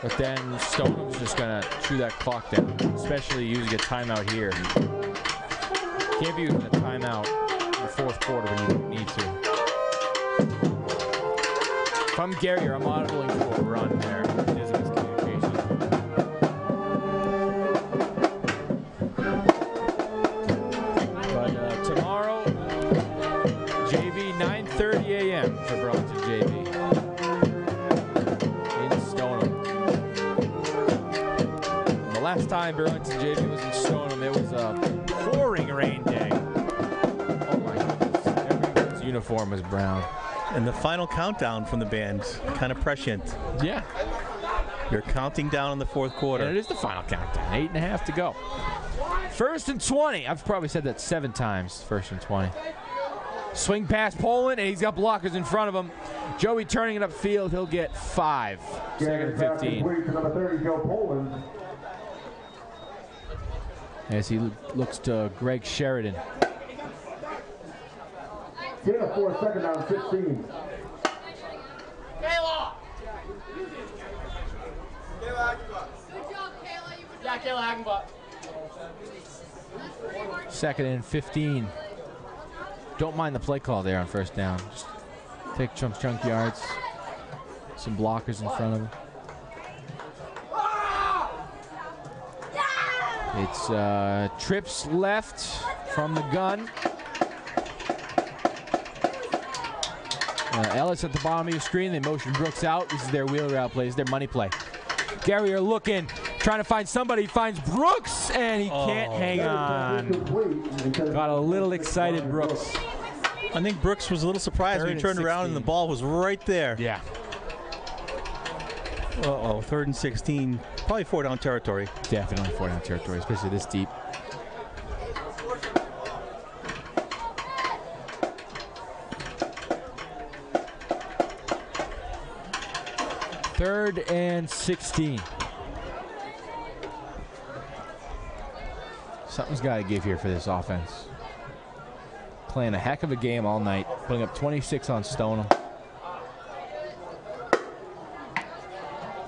But then Stoneham's just going to chew that clock down, especially using a timeout here. Can't be using a timeout in the 4th quarter when you need to. If I'm Guerrier, I'm audibling for a run there. It is a miscommunication. But tomorrow, JV, 9:30 a.m. for Burlington JV. In Stoneham. The last time Burlington JV was in Stoneham, it was a pouring rain day. Oh my goodness. Everyone's uniform was brown. And the final countdown from the band, kind of prescient. Yeah. You're counting down in the 4th quarter. And it is the final countdown. 8.5 to go. 1st and 20. I've probably said that 7 times. 1st and 20. Swing past Poland, and he's got blockers in front of him. Joey turning it upfield. He'll get 5. 2nd and 15. As he looks to Greg Sheridan. 4, second down, 16. Kayla! Yeah, Kayla Hagenbach. 2nd and 15. Don't mind the play call there on first down. Just take chunk yards. Some blockers in front of him. It's trips left from the gun. Ellis at the bottom of your screen. They motion Brooks out. This is their wheel route plays, their money play. Guerrier looking, trying to find somebody. Finds Brooks, and he can't hang on. Got a little excited, Brooks. I think Brooks was a little surprised when he turned around and the ball was right there. Yeah. Uh-oh, 3rd and 16. Probably 4-down territory. Definitely 4-down territory, especially this deep. Third and 16. Something's got to give here for this offense. Playing a heck of a game all night, putting up 26 on Stoneham.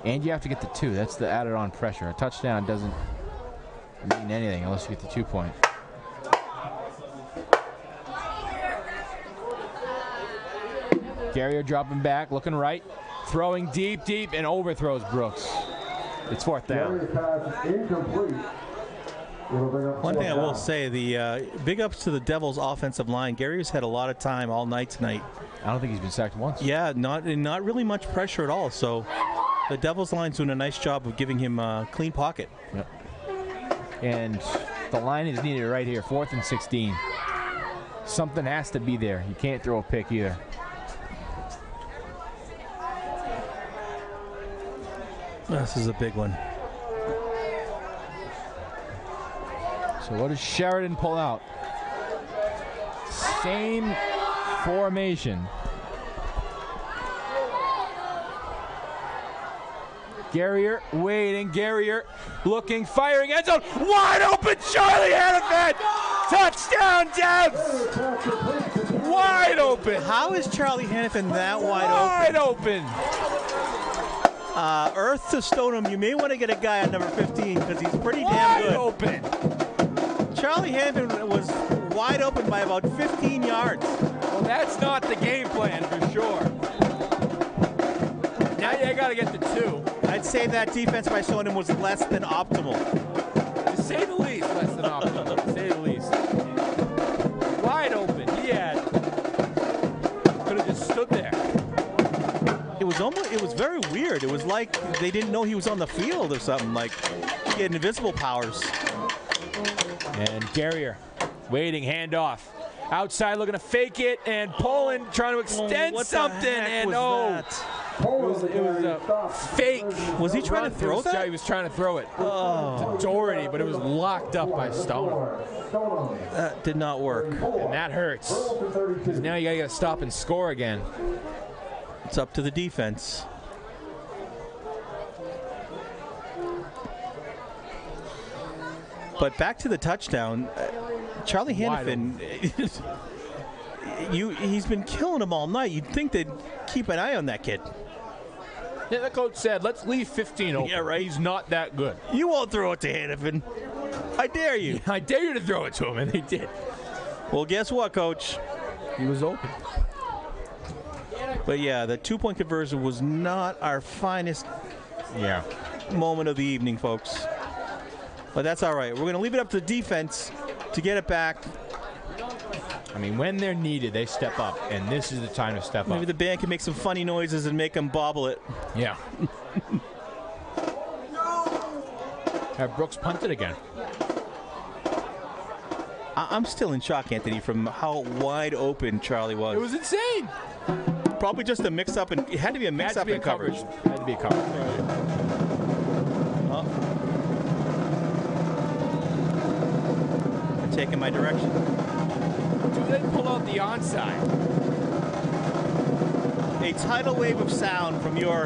And you have to get the 2. That's the added on pressure. A touchdown doesn't mean anything unless you get the 2 point. Guerrier dropping back, looking right, throwing deep, and overthrows Brooks. It's 4th down. One thing I will say, the big ups to the Devils' offensive line. Gary's had a lot of time all night tonight. I don't think he's been sacked once. Yeah, not really much pressure at all. So the Devils' line's doing a nice job of giving him a clean pocket. Yep. And the line is needed right here, 4th and 16. Something has to be there. You can't throw a pick either. This is a big one. So what does Sheridan pull out? Same formation. Guerrier waiting. Guerrier looking, firing, end zone. Wide open, Charlie Hannafin! Touchdown, Devs! Wide open. How is Charlie Hannafin that wide open? Earth to Stoneham, you may want to get a guy on number 15 because he's pretty damn good. Wide open. Charlie Hannafin was wide open by about 15 yards. Well, that's not the game plan for sure. Now you got to get the 2. I'd say that defense by Stoneham was less than optimal. To say the least, less than optimal. To say the least. Wide open. He had. Could have just stood there. It was very weird. It was like they didn't know he was on the field or something. Like he had invisible powers. And Guerrier waiting, handoff. Outside looking to fake it, and Poland trying to extend something, and it was a fake. Was he trying to throw that? He was trying to throw it to Doherty, but it was locked up by Stone. That did not work. And that hurts. Because now you got to stop and score again. It's up to the defense. But back to the touchdown, Charlie Hannafin, he's been killing them all night. You'd think they'd keep an eye on that kid. Yeah, the coach said, let's leave 15 open. Yeah, right. He's not that good. You won't throw it to Hannafin. I dare you. Yeah, I dare you to throw it to him, and they did. Well, guess what, Coach? He was open. But yeah, the 2-point conversion was not our finest moment of the evening, folks. But that's all right. We're going to leave it up to the defense to get it back. I mean, when they're needed, they step up, and this is the time to step up. Maybe the band can make some funny noises and make them bobble it. Yeah. Have Brooks punted again. I'm still in shock, Anthony, from how wide open Charlie was. It was insane. Probably just a mix-up, and it had to be a mix-up in coverage. Had to be a coverage. They're taking my direction. Dude, they pull out the onside. A tidal wave of sound from your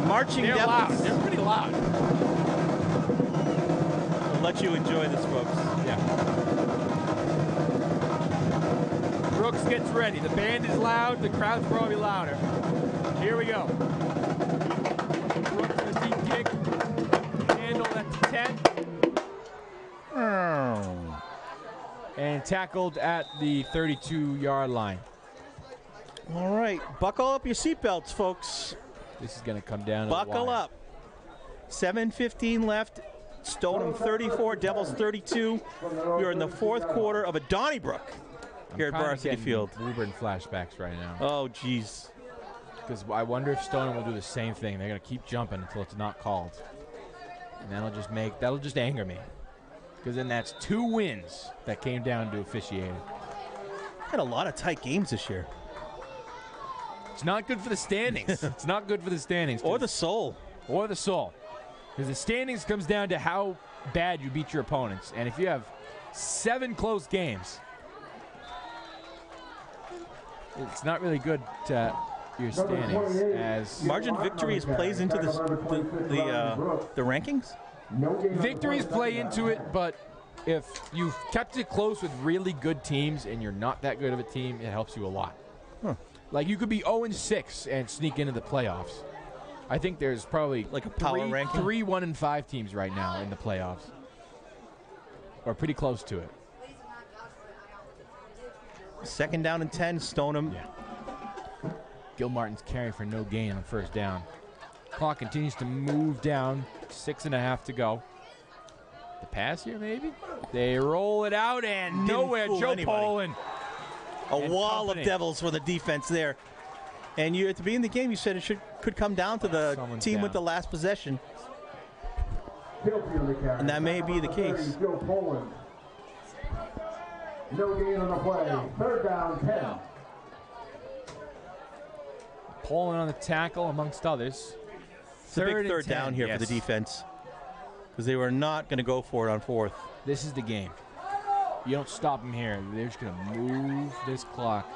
marching They're depths. loud. They're pretty loud. We'll let you enjoy this, folks. Yeah. Brooks gets ready. The band is loud. The crowd's probably louder. Here we go. Brooks with a deep kick. Handled at the 10. And tackled at the 32-yard line. All right, buckle up your seatbelts, folks. This is going to come down to Buckle the wire. up. 7:15 left. Stoneham 34, Devils 32. We are in the fourth quarter of a Donnybrook here at Varsity Field. Woburn flashbacks right now. Oh, geez. Because I wonder if Stoneham will do the same thing. They're going to keep jumping until it's not called. And that'll just anger me. Because then that's 2 wins that came down to officiating. Had a lot of tight games this year. It's not good for the standings. It's not good for the standings. Or the soul. Or the soul. Because the standings comes down to how bad you beat your opponents. And if you have 7 close games, it's not really good to your standings. As margin victories plays into the rankings? Victories play into it, but if you've kept it close with really good teams and you're not that good of a team, it helps you a lot. Huh. Like you could be 0-6 and sneak into the playoffs. I think there's probably like a power ranking? 3 1-5 teams right now in the playoffs, or pretty close to it. 2nd down and 10, Stoneham. Yeah. Gil Martin's carrying for no gain on 1st down. Clock continues to move down. 6.5 to go. The pass here, maybe? They roll it out and nowhere. Joe Poland. A wall of Devils for the defense there. And you, at the beginning of the game, you said it could come down to the team with the last possession. And that may be the case. No gain on the play. 3rd down, 10. Poland on the tackle, amongst others. It's a big 3rd down here for the defense. Because they were not going to go for it on 4th. This is the game. You don't stop them here. They're just going to move this clock.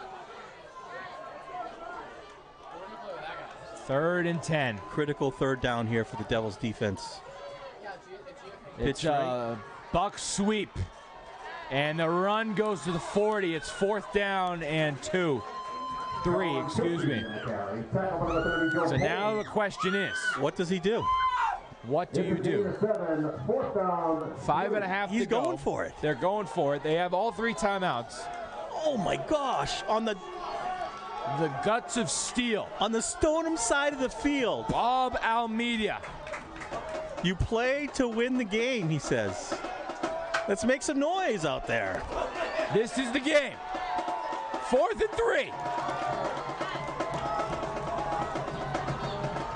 3rd and 10. Critical 3rd down here for the Devils defense. It's a buck sweep. And the run goes to the 40. It's 4th down and 2. 3, excuse me. So now the question is, what does he do? What do you do? 5.5 to go. He's going for it. They're going for it. They have all 3 timeouts. Oh my gosh! On the guts of steel. On the Stoneham side of the field. Bob Almeida. You play to win the game, he says. Let's make some noise out there. This is the game. 4th and 3.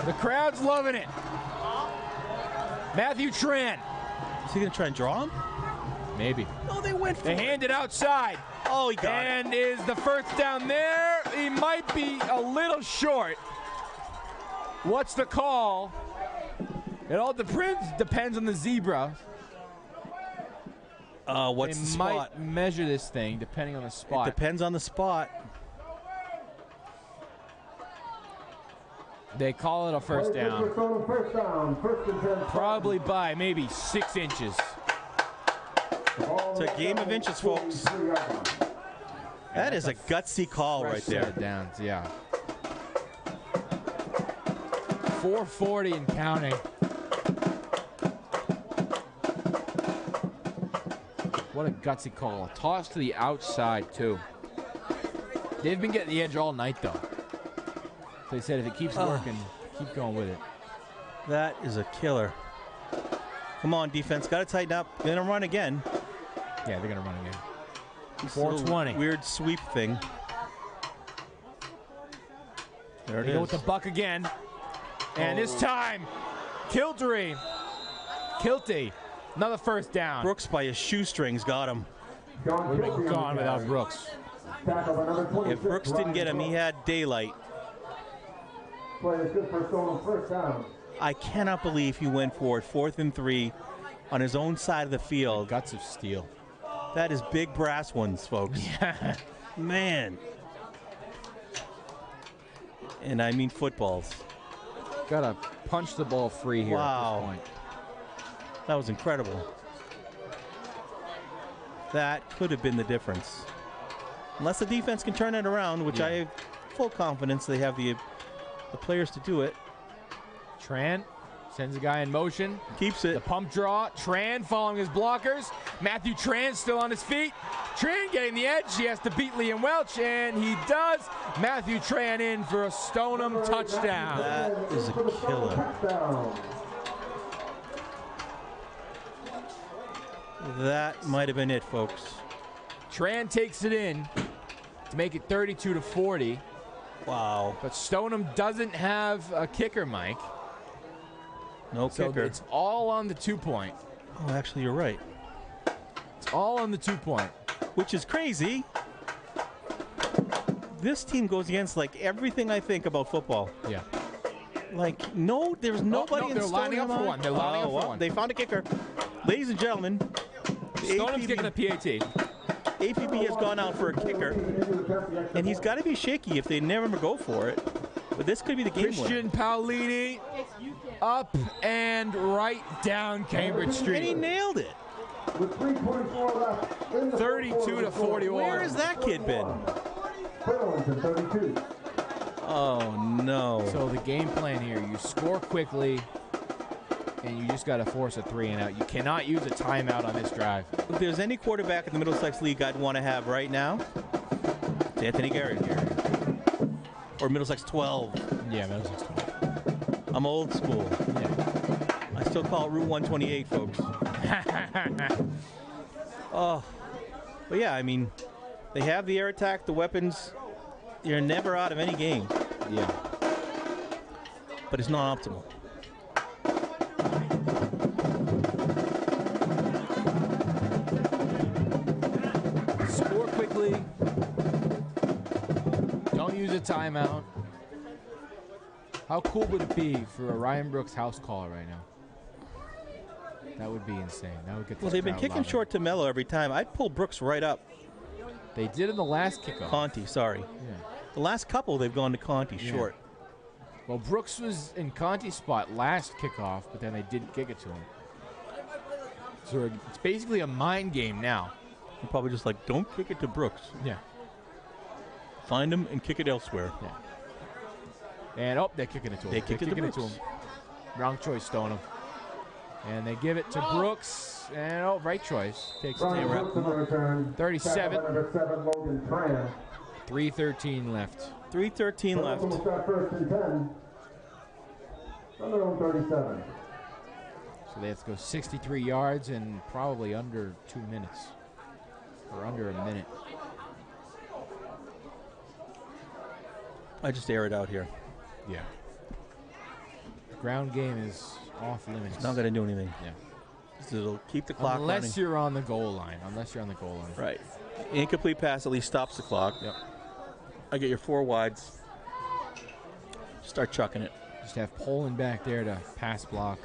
The crowd's loving it. Matthew Tran. Is he going to try and draw him? Maybe. No, they went for it. They hand it outside. Oh, he got it. And is the 1st down there? He might be a little short. What's the call? It all depends on the zebra. What's the spot? They might measure this thing depending on the spot. It depends on the spot. They call it a 1st down. Probably by maybe 6 inches. It's a game of inches, folks. That is a gutsy call right there. Downs, yeah. 4:40 and counting. What a gutsy call. A toss to the outside, too. They've been getting the edge all night, though. They said if it keeps working, keep going with it. That is a killer. Come on, defense. Got to tighten up. They're going to run again. Yeah, they're going to run again. 4:20. Weird sweep thing. There it is. Go with the buck again. And this time, Kilty. Another 1st down. Brooks by his shoestrings got him. Would have been gone without Brooks. If Brooks didn't get him, he had daylight. I cannot believe he went for it. 4th and 3 on his own side of the field. Guts of steel. That is big brass ones, folks. Yeah. Man. And I mean footballs. Gotta punch the ball free here at this point. That was incredible. That could have been the difference. Unless the defense can turn it around, which I have full confidence they have the players to do it. Tran sends a guy in motion. Keeps it. The pump draw. Tran following his blockers. Matthew Tran still on his feet. Tran getting the edge. He has to beat Liam Welch, and he does. Matthew Tran in for a Stoneham touchdown. That is a killer. That might have been it, folks. Tran takes it in to make it 32-40. Wow. But Stoneham doesn't have a kicker, Mike. No so kicker. It's all on the 2-point. Oh, actually, you're right. It's all on the 2-point. Which is crazy. This team goes against, like, everything I think about football. Yeah. Like, no, there's nobody in they're lining up for one. They're lining up for one. They found a kicker. Ladies and gentlemen, Stoneham's kicking a PAT. APB has gone out for a kicker, and he's got to be shaky if they never go for it. But this could be the game Christian Paolini up and right down Cambridge Street. And he nailed it. 32-41. Where has that kid been? Oh, no. So the game plan here, you score quickly, and you just got to force a 3-and-out. You cannot use a timeout on this drive. If there's any quarterback in the Middlesex League I'd want to have right now, it's Anthony Garrett here. Or Middlesex 12. Yeah, Middlesex 12. I'm old school. Yeah. I still call it Route 128, folks. Oh. But yeah, I mean, they have the air attack, the weapons. You're never out of any game. Yeah. But it's not optimal. Score quickly. Don't use a timeout. How cool would it be for a Ryan Brooks house call right now? That would be insane. That would get. Well, they've been kicking short to Mello every time. I'd pull Brooks right up. They did in the last kickoff. Conti, sorry. Yeah. The last couple, they've gone to Conti short. Well, Brooks was in Conti's spot last kickoff, but then they didn't kick it to him. So it's basically a mind game now. They're probably just like, don't kick it to Brooks. Yeah. Find him and kick it elsewhere. Yeah. And they're kicking it to him. They're kicking it to him. Wrong choice, Stoneham. And they give it to Brooks. And right choice. Takes it to 37. 3:13 left. 3:13 left. So they have to go 63 yards in probably under 2 minutes. Or under a minute. I just air it out here. Yeah. The ground game is off limits. It's not going to do anything. Yeah. It'll keep the clock running. Unless you're on the goal line. Right. Incomplete pass at least stops the clock. Yep. I get your 4 wides. Start chucking it. Just have Poland back there to pass block.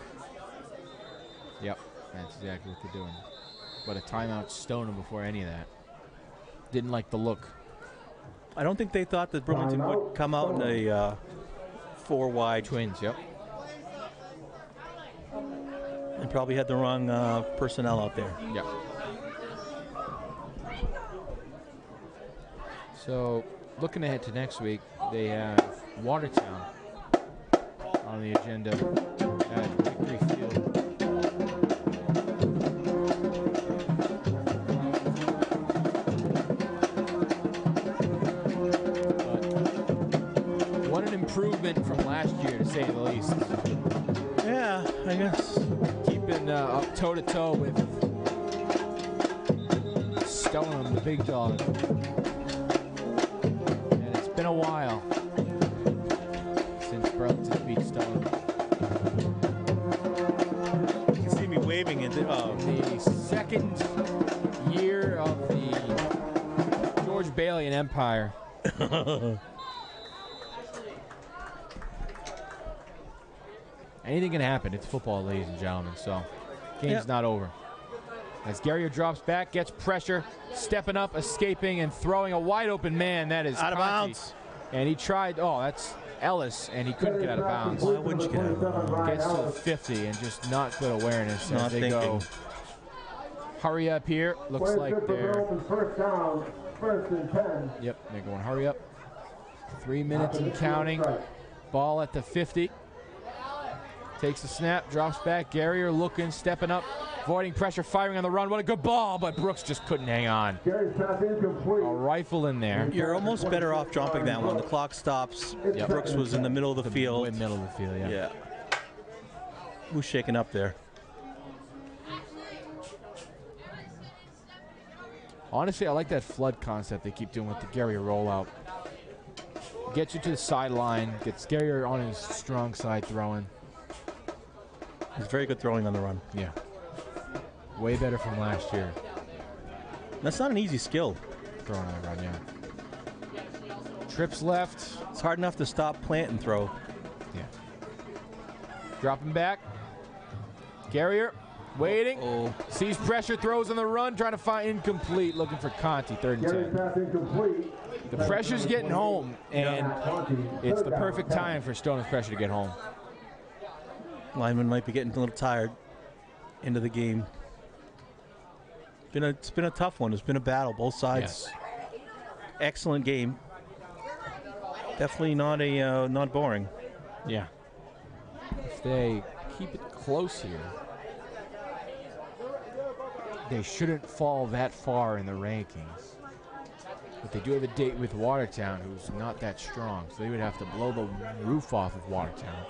Yep. That's exactly what they're doing. But a timeout Stoneham before any of that. Didn't like the look. I don't think they thought that Burlington would come out in a 4 wide. Twins, yep. And probably had the wrong personnel out there. Yep. So, looking ahead to next week, they have Watertown on the agenda at Victory Field. But what an improvement from last year, to say the least. Yeah, I guess. Keeping up toe-to-toe with Stoneham, the big dog. And it's been a while since Burlington beat Stoneham. You can see me waving it. The second year of the George Balian Empire. Anything can happen. It's football, ladies and gentlemen. So, game's not over. As Garrier drops back, gets pressure, stepping up, escaping, and throwing a wide-open man. That is out of Conti. bounds. And he tried, that's Ellis, and he couldn't get out of bounds. Why wouldn't you get out of bounds? Gets to the 50 and just not good awareness. Not as they thinking. go. Hurry up here. Looks like they're First and 10. Yep, they're going hurry up. 3 minutes and counting. Ball at the 50. Takes the snap, drops back. Garrier looking, stepping up, avoiding pressure, firing on the run. What a good ball, but Brooks just couldn't hang on. Gary's pass incomplete. A rifle in there. You're almost better off dropping that one. The clock stops. Yep. Brooks was in the middle of the field. In the middle of the field, yeah. Who's shaking up there? Honestly, I like that flood concept they keep doing with the Garrier rollout. Gets you to the sideline, gets Garrier on his strong side throwing. He's very good throwing on the run. Yeah. Way better from last year. That's not an easy skill. Throwing on the run, yeah. Trips left. It's hard enough to stop, plant, and throw. Yeah. Dropping back. Garrier waiting. Sees pressure, throws on the run, trying to find incomplete, looking for Conti, 3rd and 10. Gary's pass incomplete. The pressure's getting home, and it's the perfect time for Stoneham's pressure to get home. Lineman might be getting a little tired. End of the game. It's been a tough one. It's been a battle, both sides. Yes. Excellent game. Definitely not boring. Yeah. If they keep it close here, they shouldn't fall that far in the rankings. But they do have a date with Watertown, who's not that strong, so they would have to blow the roof off of Watertown.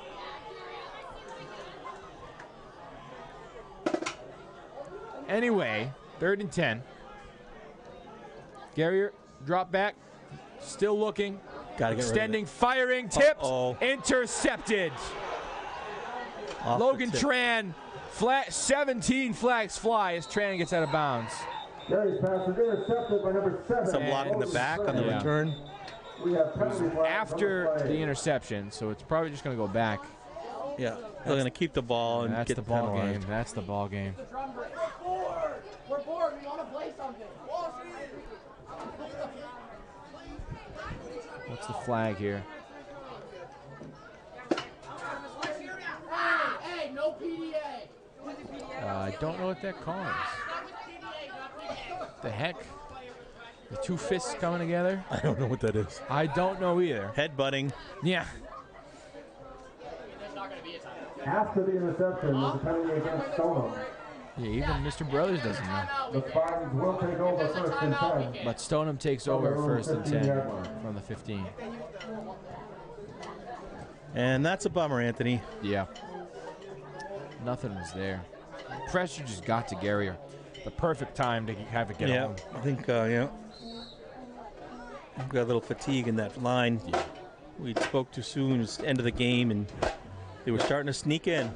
Anyway, 3rd and 10. Garrier, drop back, still looking, extending, firing, tipped, intercepted. Logan Tran, 17 flags fly as Tran gets out of bounds. Gary's pass is intercepted by number 7. Some block in the back on the return. We have after the interception, so it's probably just going to go back. Yeah, they're going to keep the ball and that's get the ball penalized. game. That's the ball game. We're bored. We want to play something. What's the flag here? Hey, no PDA. I don't know what that calls. The heck? The two fists coming together? I don't know what that is. I don't know either. Headbutting. Yeah. After the interception, the penalty against Stoneham. Yeah, even Mr. Brothers doesn't know. The Spartans will take over 1st and 10. But Stoneham takes over 1st and 10 from the 15. And that's a bummer, Anthony. Yeah. Nothing was there. Pressure just got to Garrier. The perfect time to have it get home. I think, We've got a little fatigue in that line. Yeah. We spoke too soon. It's the end of the game, and they were starting to sneak in.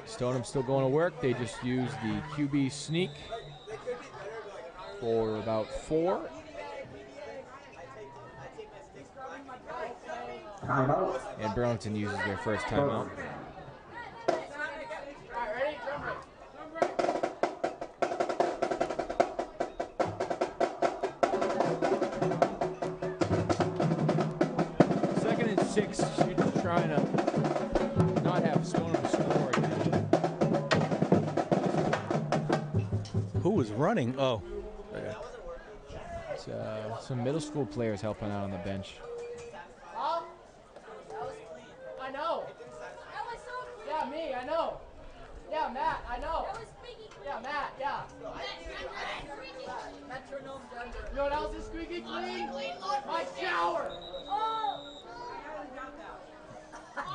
Stoneham still going to work. They just used the QB sneak for about 4. Timeout. And Burlington uses their first timeout. Second and 6, you're just trying to not have Stoneham score again. Who was running? Oh. It's some middle school players helping out on the bench. I know. Yeah, me, I know. Yeah, Matt, I know. Yeah, Matt, yeah. Metronome Denver. You know what else is squeaky clean? My shower.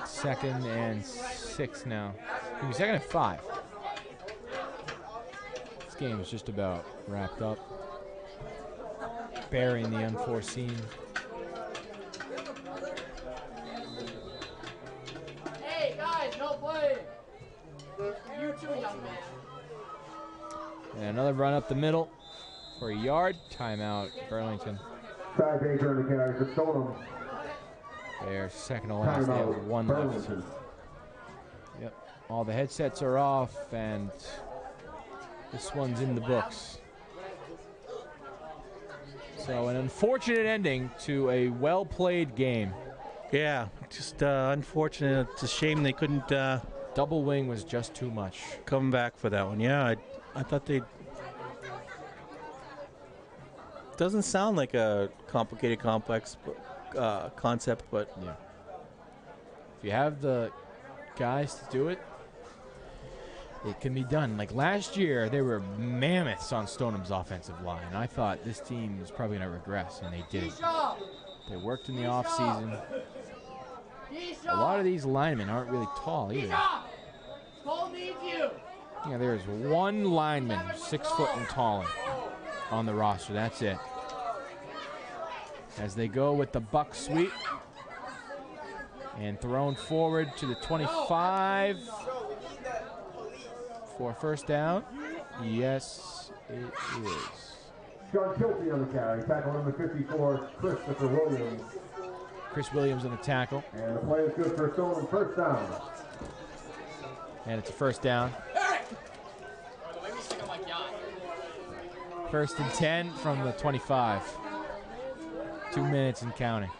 2nd and 6 now. Maybe 2nd and 5. This game is just about wrapped up. Bearing the unforeseen. Hey, guys, no play. You too, young man. And another run up the middle for a yard. Timeout, Burlington. Tiebreaker in the carry for Stoneham. They're second to last. They have 1 left. Yep. All the headsets are off, and this one's in the books. So an unfortunate ending to a well-played game. Yeah, just unfortunate. It's a shame they couldn't Double wing was just too much. come back for that one. Yeah, I thought they'd Doesn't sound like a complicated, complex concept, but yeah. If you have the guys to do it, it can be done. Like last year, there were mammoths on Stoneham's offensive line. I thought this team was probably going to regress, and they didn't. They worked in the offseason. A lot of these linemen aren't really tall either. Yeah, there's one lineman 6 foot and taller on the roster. That's it. As they go with the buck sweep. And thrown forward to the 25 for a first down. Yes, it is. Sean Kilty on the carry. Tackle number 54, Christopher Williams. Chris Williams on the tackle. And the play is good for Stoneham, first down. And it's a first down. First and 10 from the 25. 2 minutes and counting.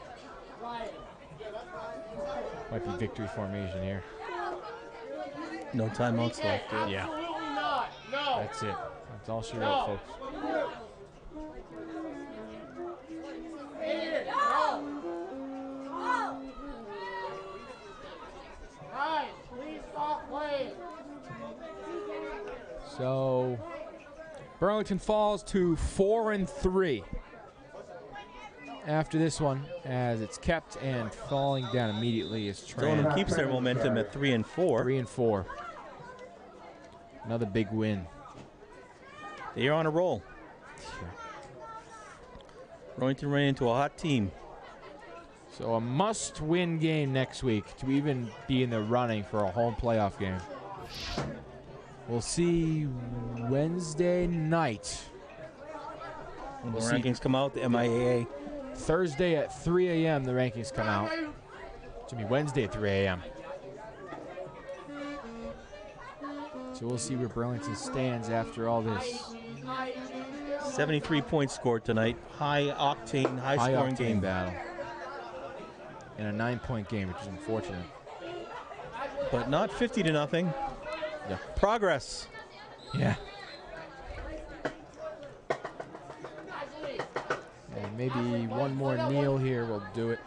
Might be victory formation here. no timeouts left. Yeah. That's it. That's all she wrote, folks. So Burlington falls to 4-3 after this one, as it's kept, and falling down immediately is Stoneham keeps their momentum at 3-4. 3-4. Another big win. They're on a roll. Burlington ran into a hot team. So a must-win game next week to even be in the running for a home playoff game. We'll see Wednesday night. When the rankings come out, the MIAA. Thursday at 3 a.m. the rankings come out. It's going to be Wednesday at 3 a.m. So we'll see where Burlington stands after all this. 73 points scored tonight. High-octane, high-scoring game. Battle. In a 9-point game, which is unfortunate. But not 50-0. Yeah. Progress. Yeah. And maybe one more kneel here will do it.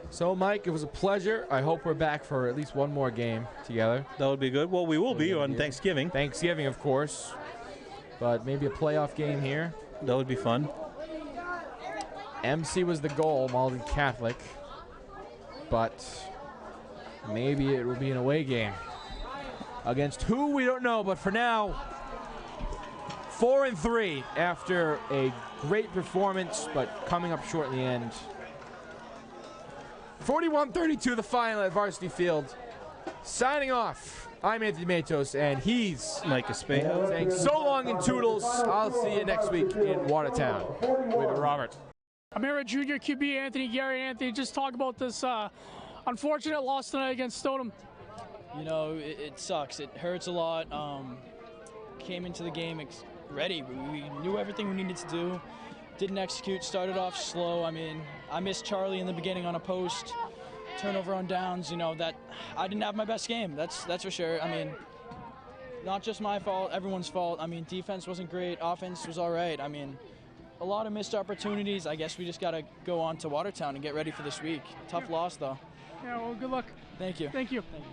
So, Mike, it was a pleasure. I hope we're back for at least one more game together. That would be good. Well, we will be on Thanksgiving. Thanksgiving, of course. But maybe a playoff game here. That would be fun. MC was the goal, Malden Catholic. But maybe it will be an away game. Against who, we don't know. But for now, 4-3 after a great performance, but coming up short in the end. 41-32 the final at Varsity Field. Signing off, I'm Anthony Matos, and he's Mike Espejo. saying so long in Toodles. I'll see you next week in Watertown with Robert. I'm here at Junior QB Anthony. Gary Anthony, just talk about this unfortunate loss tonight against Stoneham. You know, it sucks. It hurts a lot. Came into the game ready. We knew everything we needed to do. Didn't execute, started off slow. I mean, I missed Charlie in the beginning on a post, turnover on downs. You know, that I didn't have my best game. That's for sure. I mean, not just my fault, everyone's fault. I mean, defense wasn't great, offense was all right. I mean, a lot of missed opportunities. I guess we just got to go on to Watertown and get ready for this week. Tough loss, though. Yeah, well, good luck. Thank you. Thank you. Thank you.